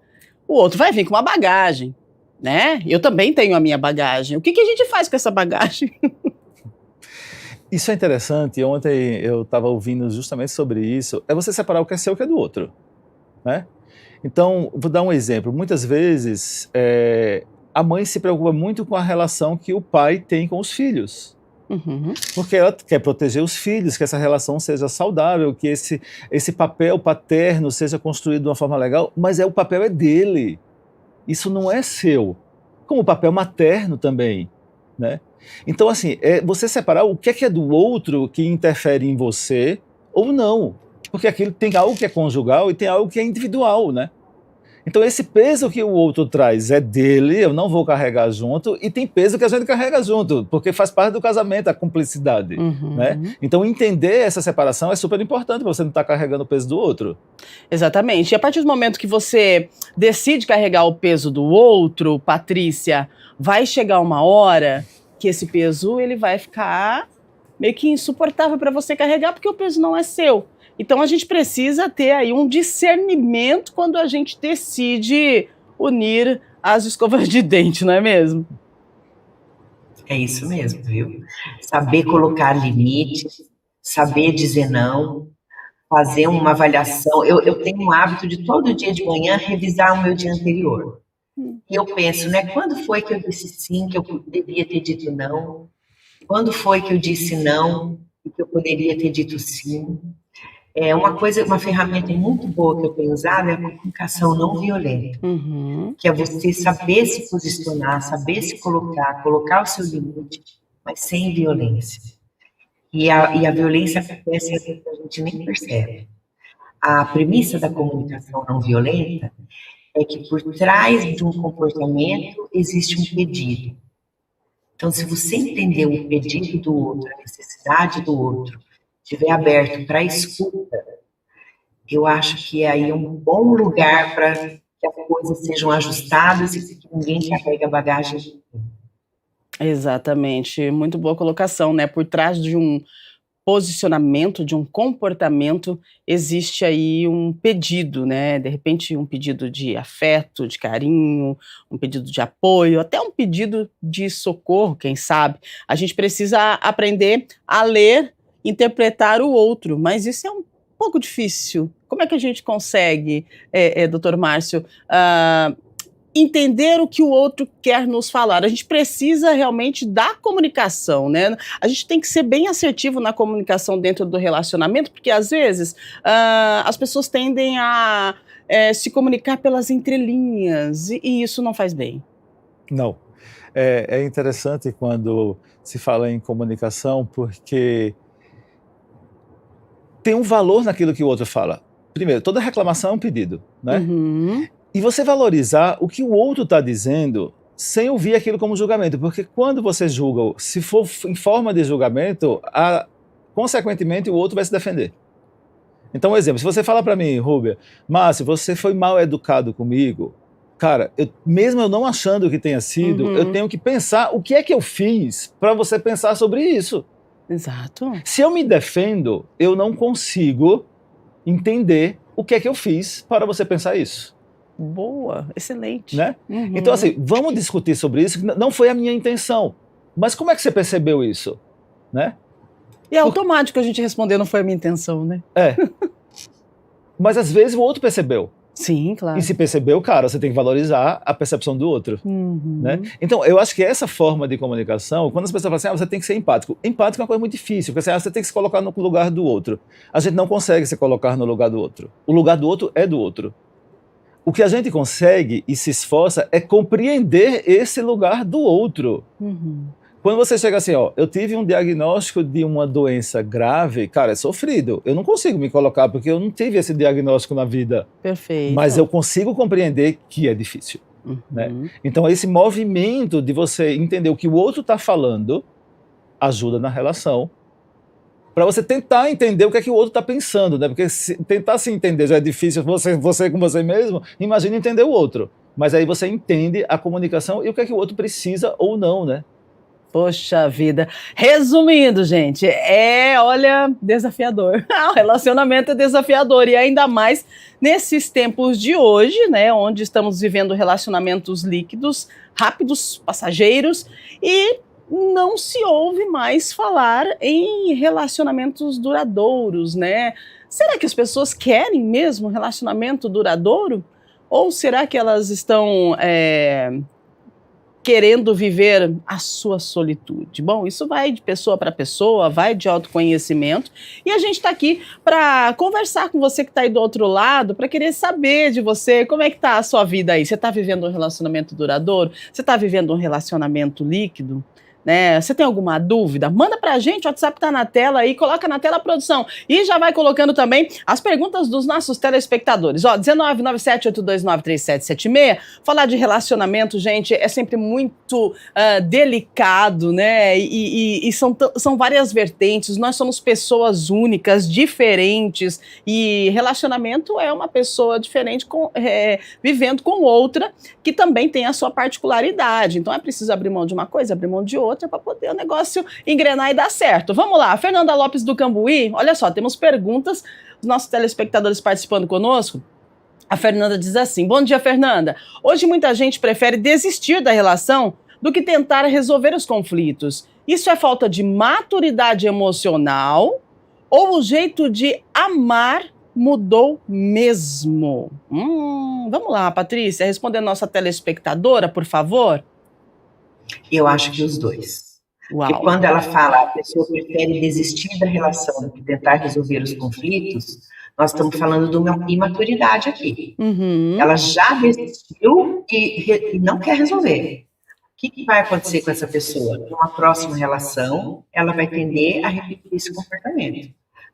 o outro vai vir com uma bagagem, né? Eu também tenho a minha bagagem. O que a gente faz com essa bagagem? Isso é interessante. Ontem eu estava ouvindo justamente sobre isso. É você separar o que é seu e o que é do outro, né? Então, vou dar um exemplo. Muitas vezes, a mãe se preocupa muito com a relação que o pai tem com os filhos. Porque ela quer proteger os filhos, que essa relação seja saudável, que esse papel paterno seja construído de uma forma legal, mas o papel é dele. Isso não é seu. Como o papel materno também, né? Então, assim, você separar o que é do outro que interfere em você ou não. Porque aquilo tem algo que é conjugal e tem algo que é individual, né? Então, esse peso que o outro traz é dele, eu não vou carregar junto, e tem peso que a gente carrega junto, porque faz parte do casamento, a cumplicidade, né? Então, entender essa separação é super importante para você não estar carregando o peso do outro. Exatamente. E a partir do momento que você decide carregar o peso do outro, Patrícia, vai chegar uma hora que esse peso ele vai ficar meio que insuportável para você carregar, porque o peso não é seu. Então a gente precisa ter aí um discernimento quando a gente decide unir as escovas de dente, não é mesmo? É isso mesmo, viu? Saber colocar limites, saber dizer não, fazer uma avaliação. Eu tenho o hábito de todo dia de manhã revisar o meu dia anterior. E eu penso, né, quando foi que eu disse sim, que eu devia ter dito não? Quando foi que eu disse não e que eu poderia ter dito sim? Uma ferramenta muito boa que eu tenho usado é a comunicação não violenta, que é você saber se posicionar, saber se colocar o seu limite, mas sem violência. E a violência acontece às vezes a gente nem percebe. A premissa da comunicação não violenta é que por trás de um comportamento existe um pedido. Então, se você entender o pedido do outro, a necessidade do outro, estiver aberto para a escuta, eu acho que aí é um bom lugar para que as coisas sejam ajustadas e que ninguém carregue a bagagem. Exatamente, muito boa colocação, né? Por trás de um posicionamento, de um comportamento, existe aí um pedido, né? De repente, um pedido de afeto, de carinho, um pedido de apoio, até um pedido de socorro, quem sabe. A gente precisa aprender a ler, interpretar o outro, mas isso é um pouco difícil. Como é que a gente consegue, doutor Márcio, entender o que o outro quer nos falar? A gente precisa realmente da comunicação, né? A gente tem que ser bem assertivo na comunicação dentro do relacionamento, porque às vezes as pessoas tendem a se comunicar pelas entrelinhas, e isso não faz bem. Não. É interessante quando se fala em comunicação, porque tem um valor naquilo que o outro fala. Primeiro, toda reclamação é um pedido, né? E você valorizar o que o outro está dizendo sem ouvir aquilo como julgamento, porque quando você julga, se for em forma de julgamento, consequentemente o outro vai se defender. Então, um exemplo, se você fala para mim, Rúbia, Márcio, você foi mal educado comigo, cara, mesmo eu não achando que tenha sido, eu tenho que pensar o que é que eu fiz para você pensar sobre isso. Exato. Se eu me defendo, eu não consigo entender o que é que eu fiz para você pensar isso. Boa, excelente. Né? Então, assim, vamos discutir sobre isso, que não foi a minha intenção. Mas como é que você percebeu isso? Né? E é automático a gente responder, não foi a minha intenção, né? Mas às vezes o outro percebeu. Sim, claro. E se percebeu, cara, você tem que valorizar a percepção do outro. Né? Então, eu acho que essa forma de comunicação, quando as pessoas falam assim, você tem que ser empático. Empático é uma coisa muito difícil, porque assim, você tem que se colocar no lugar do outro. A gente não consegue se colocar no lugar do outro. O lugar do outro é do outro. O que a gente consegue e se esforça é compreender esse lugar do outro. Quando você chega assim, eu tive um diagnóstico de uma doença grave, cara, é sofrido. Eu não consigo me colocar porque eu não tive esse diagnóstico na vida. Perfeito. Mas eu consigo compreender que é difícil. Né? Então, esse movimento de você entender o que o outro está falando ajuda na relação. Para você tentar entender o que é que o outro está pensando, né? Porque tentar se entender já é difícil, você com você mesmo, imagina entender o outro. Mas aí você entende a comunicação e o que é que o outro precisa ou não, né? Poxa vida. Resumindo, gente, olha, desafiador. O relacionamento é desafiador e ainda mais nesses tempos de hoje, né, onde estamos vivendo relacionamentos líquidos, rápidos, passageiros e não se ouve mais falar em relacionamentos duradouros, né? Será que as pessoas querem mesmo relacionamento duradouro? Ou será que elas estão querendo viver a sua solitude? Bom, isso vai de pessoa para pessoa, vai de autoconhecimento, e a gente está aqui para conversar com você que está aí do outro lado, para querer saber de você, como é que está a sua vida aí? Você está vivendo um relacionamento duradouro? Você está vivendo um relacionamento líquido? Né? Você tem alguma dúvida? Manda pra gente, o WhatsApp tá na tela aí, coloca na tela a produção e já vai colocando também as perguntas dos nossos telespectadores. 19978293776. Falar de relacionamento, gente, é sempre muito delicado, né? E são várias vertentes, nós somos pessoas únicas, diferentes, e relacionamento é uma pessoa diferente vivendo com outra que também tem a sua particularidade. Então é preciso abrir mão de uma coisa, abrir mão de outra, para poder o negócio engrenar e dar certo. Vamos lá, Fernanda Lopes do Cambuí, olha só, temos perguntas, os nossos telespectadores participando conosco. A Fernanda diz assim: bom dia, Fernanda. Hoje muita gente prefere desistir da relação do que tentar resolver os conflitos. Isso é falta de maturidade emocional ou o jeito de amar mudou mesmo? Vamos lá, Patrícia, respondendo a nossa telespectadora, por favor. Eu acho que os dois. Uau. Porque quando ela fala a pessoa prefere desistir da relação do que tentar resolver os conflitos, nós estamos falando de uma imaturidade aqui. Ela já desistiu e não quer resolver. O que vai acontecer com essa pessoa? Numa próxima relação, ela vai tender a repetir esse comportamento.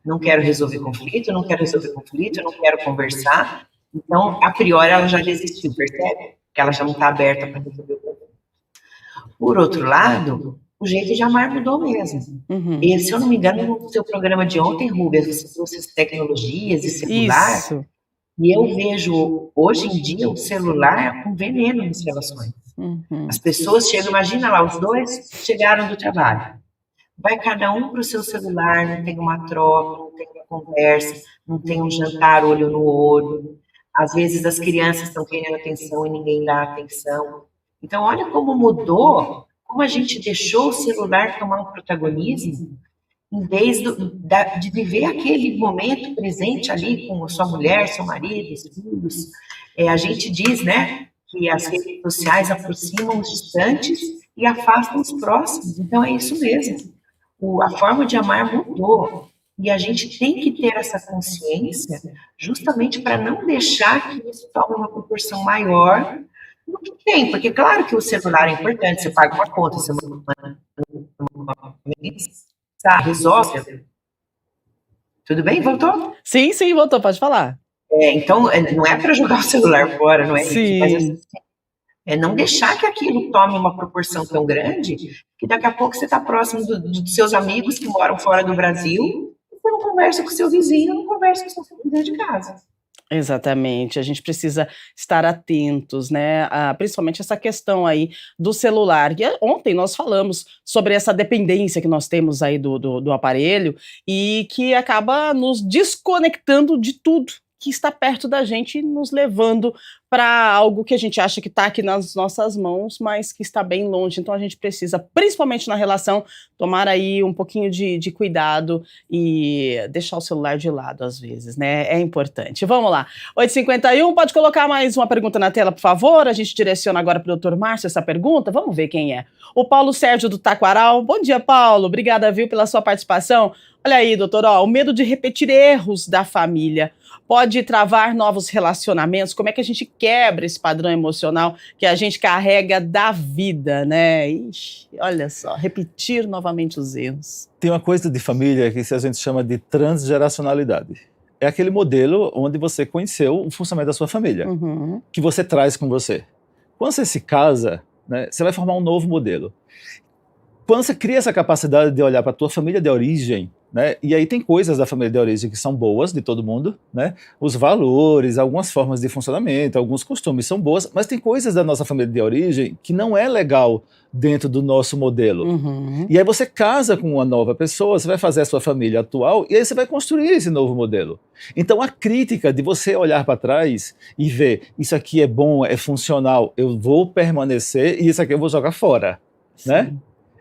Não quero resolver conflito, não quero resolver conflito, não quero conversar. Então, a priori, ela já desistiu, percebe? Que ela já não está aberta para resolver o conflito. Por outro lado, o jeito de amar mudou mesmo. E, se eu não me engano, no seu programa de ontem, Rubens, você trouxe tecnologias e celular. Isso. E eu vejo, hoje em dia, o celular com veneno nas relações. As pessoas chegam, imagina lá, os dois chegaram do trabalho. Vai cada um para o seu celular, não tem uma troca, não tem uma conversa, não tem um jantar olho no olho. Às vezes as crianças estão querendo atenção e ninguém dá atenção. Então, olha como mudou, como a gente deixou o celular tomar um protagonismo, em vez de viver aquele momento presente ali com a sua mulher, seu marido, os filhos. A gente diz, né, que as redes sociais aproximam os distantes e afastam os próximos. Então, é isso mesmo. A forma de amar mudou. E a gente tem que ter essa consciência justamente para não deixar que isso tome uma proporção maior do que tem, porque claro que o celular é importante, você paga uma conta, você resolve. Tudo bem? Voltou? Sim, voltou, pode falar. Então, não é para jogar o celular fora, não é Sim. isso, mas é não deixar que aquilo tome uma proporção tão grande que daqui a pouco você está próximo dos seus amigos que moram fora do Brasil e você não conversa com o seu vizinho, não conversa com o seu filho dentro de casa. Exatamente, a gente precisa estar atentos, né, principalmente essa questão aí do celular. E ontem nós falamos sobre essa dependência que nós temos aí do aparelho e que acaba nos desconectando de tudo que está perto da gente, nos levando para algo que a gente acha que está aqui nas nossas mãos, mas que está bem longe. Então a gente precisa, principalmente na relação, tomar aí um pouquinho de cuidado e deixar o celular de lado às vezes, né? É importante. Vamos lá. 8h51, pode colocar mais uma pergunta na tela, por favor? A gente direciona agora para o Dr. Márcio essa pergunta. Vamos ver quem é. O Paulo Sérgio do Taquaral. Bom dia, Paulo. Obrigada, viu, pela sua participação. Olha aí, doutor, ó, o medo de repetir erros da família pode travar novos relacionamentos. Como é que a gente quebra esse padrão emocional que a gente carrega da vida, né? Ixi, olha só, repetir novamente os erros. Tem uma coisa de família que a gente chama de transgeracionalidade. É aquele modelo onde você conheceu o funcionamento da sua família, que você traz com você. Quando você se casa, né, você vai formar um novo modelo. Quando você cria essa capacidade de olhar para a tua família de origem, né, e aí tem coisas da família de origem que são boas, de todo mundo, né, os valores, algumas formas de funcionamento, alguns costumes são boas, mas tem coisas da nossa família de origem que não é legal dentro do nosso modelo. E aí você casa com uma nova pessoa, você vai fazer a sua família atual, e aí você vai construir esse novo modelo. Então a crítica de você olhar para trás e ver, isso aqui é bom, é funcional, eu vou permanecer, e isso aqui eu vou jogar fora, né?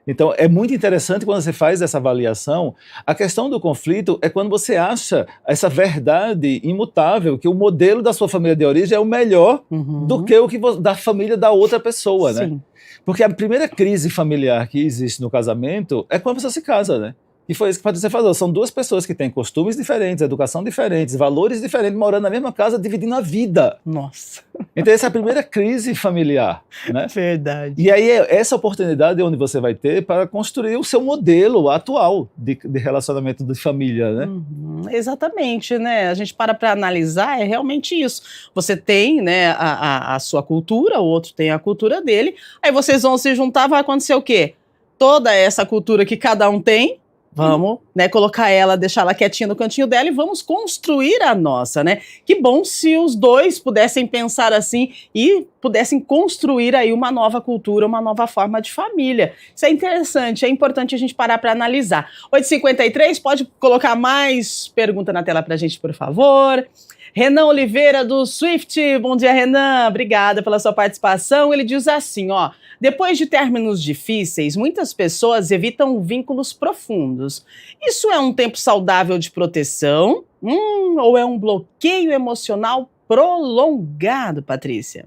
Então, é muito interessante quando você faz essa avaliação. A questão do conflito é quando você acha essa verdade imutável, que o modelo da sua família de origem é o melhor do que o que da família da outra pessoa, né? Porque a primeira crise familiar que existe no casamento é quando a pessoa se casa, né? E foi isso que você falou, são duas pessoas que têm costumes diferentes, educação diferentes, valores diferentes, morando na mesma casa, dividindo a vida. Nossa. Então essa é a primeira crise familiar, né? Verdade. E aí é essa oportunidade onde você vai ter para construir o seu modelo atual de relacionamento de família, né? Exatamente, né? A gente para analisar, é realmente isso. Você tem, né, a sua cultura, o outro tem a cultura dele, aí vocês vão se juntar, vai acontecer o quê? Toda essa cultura que cada um tem, vamos, né, colocar ela, deixar ela quietinha no cantinho dela e vamos construir a nossa, né? Que bom se os dois pudessem pensar assim e pudessem construir aí uma nova cultura, uma nova forma de família. Isso é interessante, é importante a gente parar para analisar. 8h53, pode colocar mais pergunta na tela para a gente, por favor. Renan Oliveira, do Swift. Bom dia, Renan. Obrigada pela sua participação. Ele diz assim, ó, depois de términos difíceis, muitas pessoas evitam vínculos profundos. Isso é um tempo saudável de proteção? Ou é um bloqueio emocional prolongado, Patrícia?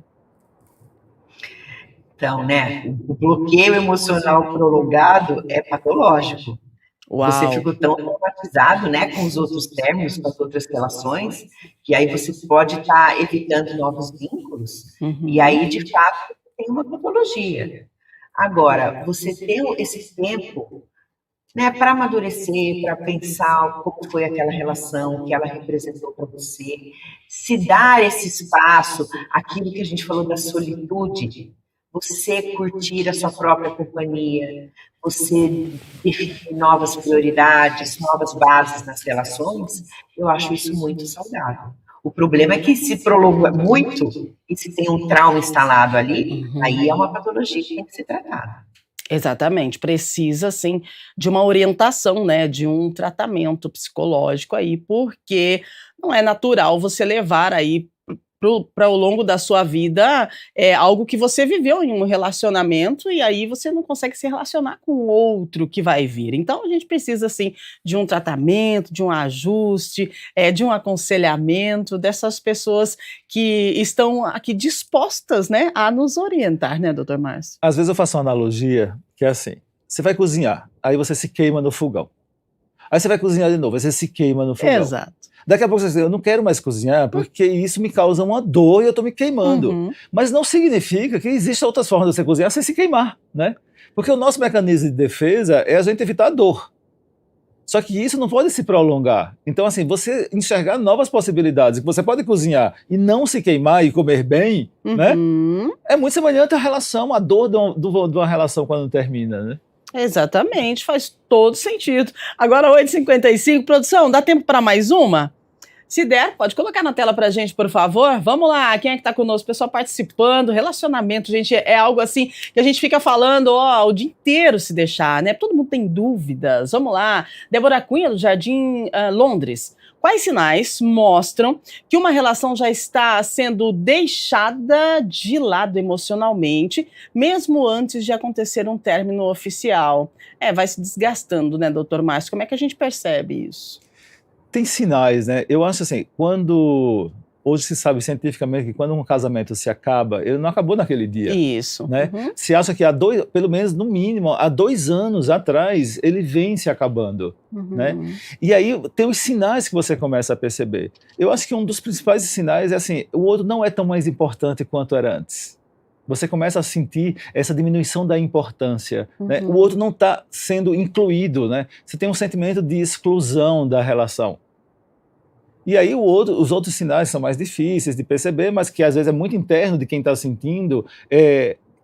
Então, né, o bloqueio emocional prolongado é patológico. Uau. Você fica tão traumatizado, né, com os outros términos, com as outras relações, que aí você pode estar evitando novos vínculos, e aí, de fato, tem uma patologia. Agora, você ter esse tempo, né, para amadurecer, para pensar como foi aquela relação, o que ela representou para você, se dar esse espaço, aquilo que a gente falou da solitude, você curtir a sua própria companhia, você definir novas prioridades, novas bases nas relações, eu acho isso muito saudável. O problema é que se prolonga muito e se tem um trauma instalado ali, aí é uma patologia que tem que ser tratada. Exatamente, precisa sim de uma orientação, né, de um tratamento psicológico aí, porque não é natural você levar aí para o longo da sua vida algo que você viveu em um relacionamento e aí você não consegue se relacionar com o outro que vai vir. Então a gente precisa assim de um tratamento, de um ajuste, de um aconselhamento dessas pessoas que estão aqui dispostas, né, a nos orientar, né, doutor Márcio? Às vezes eu faço uma analogia que é assim, você vai cozinhar, aí você se queima no fogão. Aí você vai cozinhar de novo, aí você se queima no fogão. Exato. Daqui a pouco você diz, eu não quero mais cozinhar porque isso me causa uma dor e eu estou me queimando. Mas não significa que existem outras formas de você cozinhar sem se queimar, né? Porque o nosso mecanismo de defesa é a gente evitar a dor. Só que isso não pode se prolongar. Então, assim, você enxergar novas possibilidades, que você pode cozinhar e não se queimar e comer bem, né? É muito semelhante à relação, à dor de uma relação quando termina, né? Exatamente, faz todo sentido. Agora 8h55, produção, dá tempo para mais uma? Se der, pode colocar na tela pra gente, por favor. Vamos lá, quem é que tá conosco? Pessoal participando, relacionamento, gente, é algo assim que a gente fica falando, o dia inteiro se deixar, né? Todo mundo tem dúvidas. Vamos lá. Débora Cunha, do Jardim Londres. Quais sinais mostram que uma relação já está sendo deixada de lado emocionalmente, mesmo antes de acontecer um término oficial? Vai se desgastando, né, doutor Márcio? Como é que a gente percebe isso? Tem sinais, né? Eu acho assim, hoje se sabe cientificamente que quando um casamento se acaba, ele não acabou naquele dia. Isso. Né? Se acha que pelo menos no mínimo, há 2 anos atrás, ele vem se acabando. Né? E aí tem os sinais que você começa a perceber. Eu acho que um dos principais sinais é assim, o outro não é tão mais importante quanto era antes. Você começa a sentir essa diminuição da importância. Né? O outro não está sendo incluído. Né? Você tem um sentimento de exclusão da relação. E aí os outros sinais são mais difíceis de perceber, mas que às vezes é muito interno de quem está sentindo,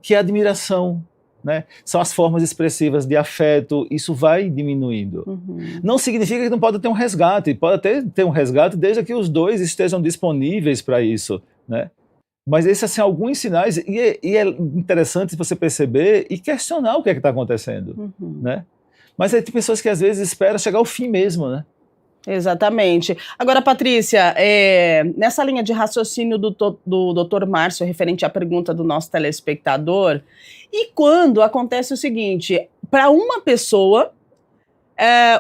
que é a admiração. Né? São as formas expressivas de afeto, isso vai diminuindo. Não significa que não pode ter um resgate, pode até ter um resgate desde que os dois estejam disponíveis para isso. Né? Mas esses são alguns sinais, e é interessante você perceber e questionar o que é que está acontecendo. Né? Mas tem pessoas que às vezes esperam chegar ao fim mesmo, né? Exatamente. Agora, Patrícia, nessa linha de raciocínio do Dr. Márcio, referente à pergunta do nosso telespectador, e quando acontece o seguinte, para uma pessoa,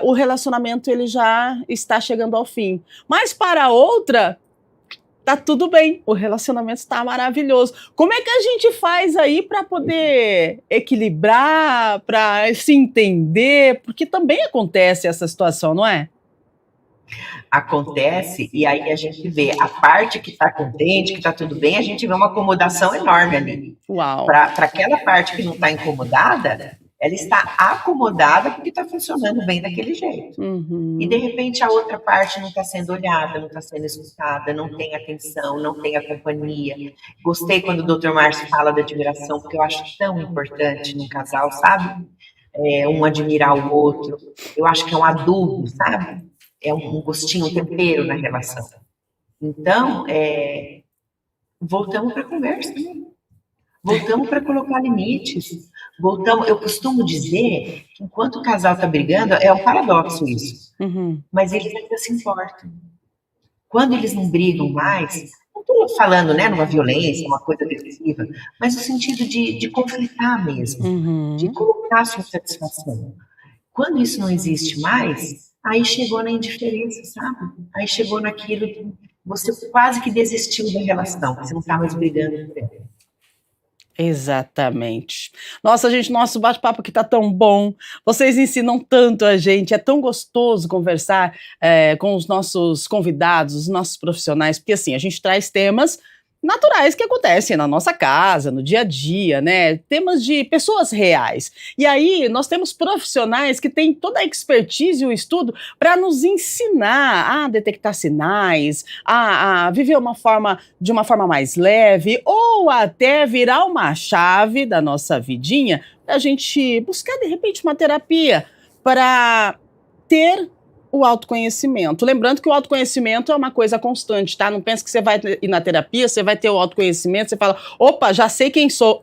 o relacionamento ele já está chegando ao fim, mas para outra, tá tudo bem, o relacionamento está maravilhoso. Como é que a gente faz aí para poder equilibrar, para se entender? Porque também acontece essa situação, não é? Acontece, e aí a gente vê a parte que está contente, que está tudo bem, a gente vê uma acomodação enorme ali. Para aquela parte que não está incomodada, ela está acomodada porque está funcionando bem daquele jeito. E de repente a outra parte não está sendo olhada, não está sendo escutada, não tem atenção, não tem a companhia. Gostei quando o Dr. Márcio fala da admiração, porque eu acho tão importante num casal, sabe? Um admirar o outro. Eu acho que é um adubo, sabe? É um gostinho, um tempero na relação. Então, voltamos para a conversa. Voltamos para colocar limites. Eu costumo dizer que enquanto o casal está brigando, é um paradoxo isso, mas eles ainda se importam. Quando eles não brigam mais, não estou falando, né, numa violência, uma coisa agressiva, mas no sentido de conflitar mesmo, de colocar sua satisfação. Quando isso não existe mais, aí chegou na indiferença, sabe? Aí chegou naquilo que você quase que desistiu da relação, você não está mais brigando por ela. Exatamente. Nossa, gente, nosso bate-papo aqui tá tão bom. Vocês ensinam tanto a gente. É tão gostoso conversar com os nossos convidados, os nossos profissionais, porque assim, a gente traz temas naturais que acontecem na nossa casa, no dia a dia, né? Temas de pessoas reais. E aí nós temos profissionais que têm toda a expertise e o estudo para nos ensinar a detectar sinais, a viver de uma forma mais leve, ou até virar uma chave da nossa vidinha para a gente buscar, de repente, uma terapia para ter o autoconhecimento. Lembrando que o autoconhecimento é uma coisa constante, tá? Não pensa que você vai ir na terapia, você vai ter o autoconhecimento, você fala, opa, já sei quem sou.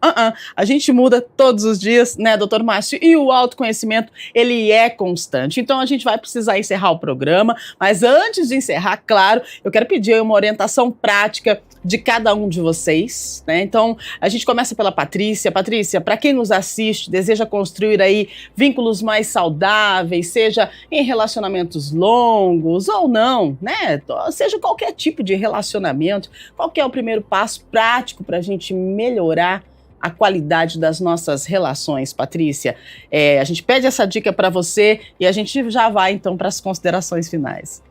A gente muda todos os dias, né, doutor Márcio? E o autoconhecimento, ele é constante. Então, a gente vai precisar encerrar o programa, mas antes de encerrar, claro, eu quero pedir uma orientação prática de cada um de vocês, né? Então, a gente começa pela Patrícia. Patrícia, para quem nos assiste, deseja construir aí vínculos mais saudáveis, seja em relacionamentos longos ou não, né? Seja qualquer tipo de relacionamento, qual que é o primeiro passo prático para a gente melhorar a qualidade das nossas relações, Patrícia? A gente pede essa dica para você e a gente já vai, então, para as considerações finais.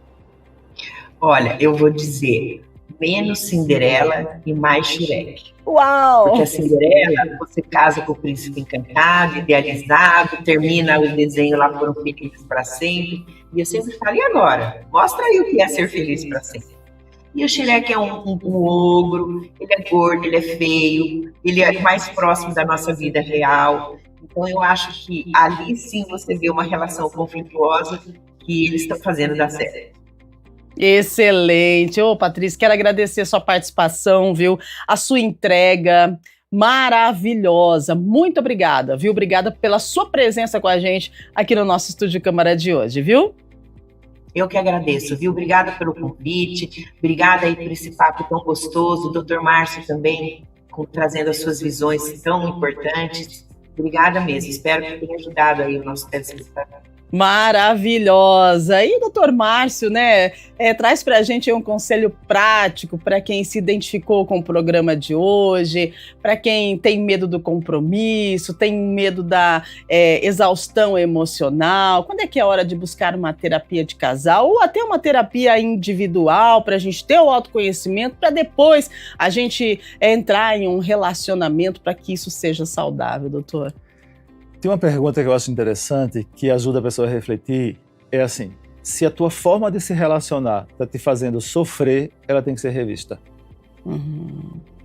Olha, eu vou dizer, menos Cinderela e mais Shrek. Uau! Porque a Cinderela, você casa com o príncipe encantado, idealizado, termina o desenho lá, foram felizes para sempre. E eu sempre falo, e agora? Mostra aí o que é ser feliz para sempre. E o Shrek é um ogro, ele é gordo, ele é feio, ele é mais próximo da nossa vida real. Então eu acho que ali sim você vê uma relação conflituosa que eles estão fazendo dar certo. Excelente. Ô, Patrícia, quero agradecer a sua participação, viu? A sua entrega maravilhosa. Muito obrigada, viu? Obrigada pela sua presença com a gente aqui no nosso Estúdio Câmara de hoje, viu? Eu que agradeço, viu? Obrigada pelo convite, obrigada aí por esse papo tão gostoso, o Dr. Márcio também trazendo as suas visões tão importantes. Obrigada mesmo, espero que tenha ajudado aí o nosso telespectador. Maravilhosa! E o doutor Márcio, né, traz para a gente um conselho prático para quem se identificou com o programa de hoje, para quem tem medo do compromisso, tem medo da exaustão emocional. Quando é que é hora de buscar uma terapia de casal ou até uma terapia individual para a gente ter o autoconhecimento, para depois a gente entrar em um relacionamento para que isso seja saudável, doutor? Tem uma pergunta que eu acho interessante, que ajuda a pessoa a refletir, é assim, se a tua forma de se relacionar está te fazendo sofrer, ela tem que ser revista.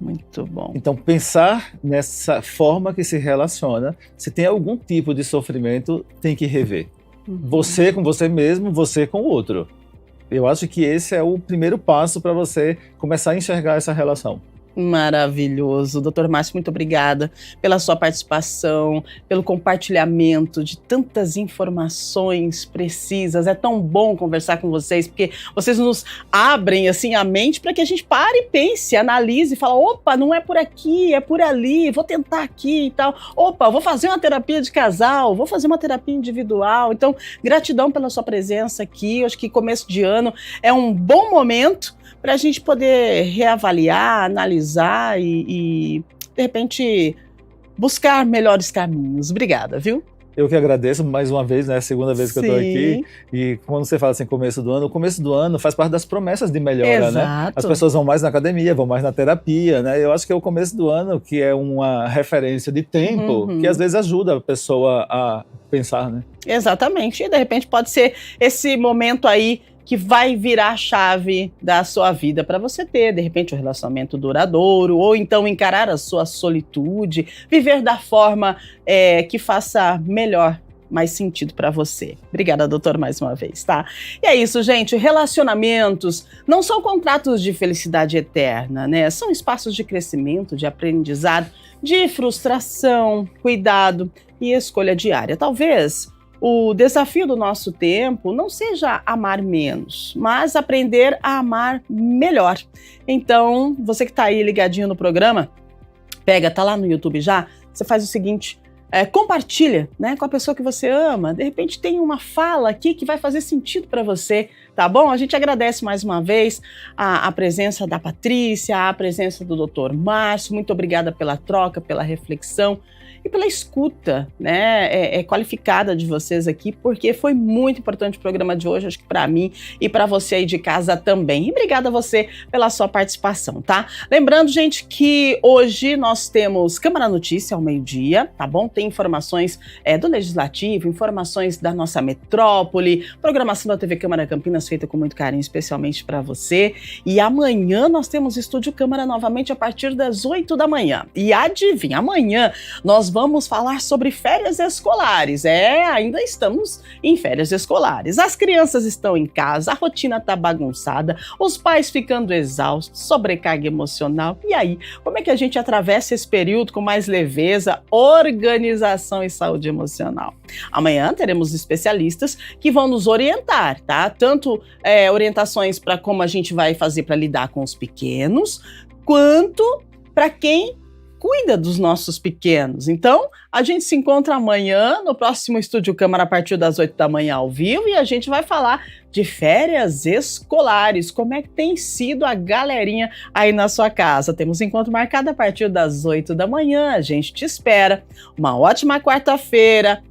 Muito bom. Então, pensar nessa forma que se relaciona, se tem algum tipo de sofrimento, tem que rever. Você com você mesmo, você com o outro. Eu acho que esse é o primeiro passo para você começar a enxergar essa relação. Maravilhoso. Doutor Márcio, muito obrigada pela sua participação, pelo compartilhamento de tantas informações precisas. É tão bom conversar com vocês, porque vocês nos abrem assim a mente para que a gente pare e pense, analise e fale, opa, não é por aqui, é por ali, vou tentar aqui e tal. Opa, vou fazer uma terapia de casal, vou fazer uma terapia individual. Então, gratidão pela sua presença aqui. Eu acho que começo de ano é um bom momento para a gente poder reavaliar, analisar e, de repente, buscar melhores caminhos. Obrigada, viu? Eu que agradeço mais uma vez, né? É a segunda vez que eu estou aqui. E quando você fala assim, começo do ano faz parte das promessas de melhora, né? As pessoas vão mais na academia, vão mais na terapia, né? Eu acho que é o começo do ano que é uma referência de tempo que às vezes ajuda a pessoa a pensar, né? Exatamente. E de repente pode ser esse momento aí que vai virar a chave da sua vida para você ter, de repente, um relacionamento duradouro, ou então encarar a sua solitude, viver da forma que faça melhor, mais sentido para você. Obrigada, doutor, mais uma vez, tá? E é isso, gente. Relacionamentos não são contratos de felicidade eterna, né? São espaços de crescimento, de aprendizado, de frustração, cuidado e escolha diária. Talvez o desafio do nosso tempo não seja amar menos, mas aprender a amar melhor. Então, você que está aí ligadinho no programa, tá lá no YouTube já, você faz o seguinte, compartilha, né, com a pessoa que você ama. De repente tem uma fala aqui que vai fazer sentido para você, tá bom? A gente agradece mais uma vez a presença da Patrícia, a presença do Dr. Márcio. Muito obrigada pela troca, pela reflexão e pela escuta, né, qualificada de vocês aqui, porque foi muito importante o programa de hoje, acho que para mim e para você aí de casa também. E obrigada a você pela sua participação, tá? Lembrando, gente, que hoje nós temos Câmara Notícia ao meio-dia, tá bom? Tem informações do Legislativo, informações da nossa metrópole, programação da TV Câmara Campinas feita com muito carinho, especialmente para você. E amanhã nós temos Estúdio Câmara novamente a partir das 8 da manhã. E adivinha, amanhã nós vamos falar sobre férias escolares. Ainda estamos em férias escolares. As crianças estão em casa, a rotina tá bagunçada, os pais ficando exaustos, sobrecarga emocional. E aí, como é que a gente atravessa esse período com mais leveza, organização e saúde emocional? Amanhã teremos especialistas que vão nos orientar, tá? Tanto orientações para como a gente vai fazer para lidar com os pequenos, quanto para quem cuida dos nossos pequenos. Então, a gente se encontra amanhã no próximo Estúdio Câmara a partir das 8 da manhã ao vivo e a gente vai falar de férias escolares, como é que tem sido a galerinha aí na sua casa. Temos encontro marcado a partir das 8 da manhã, a gente te espera. Uma ótima quarta-feira,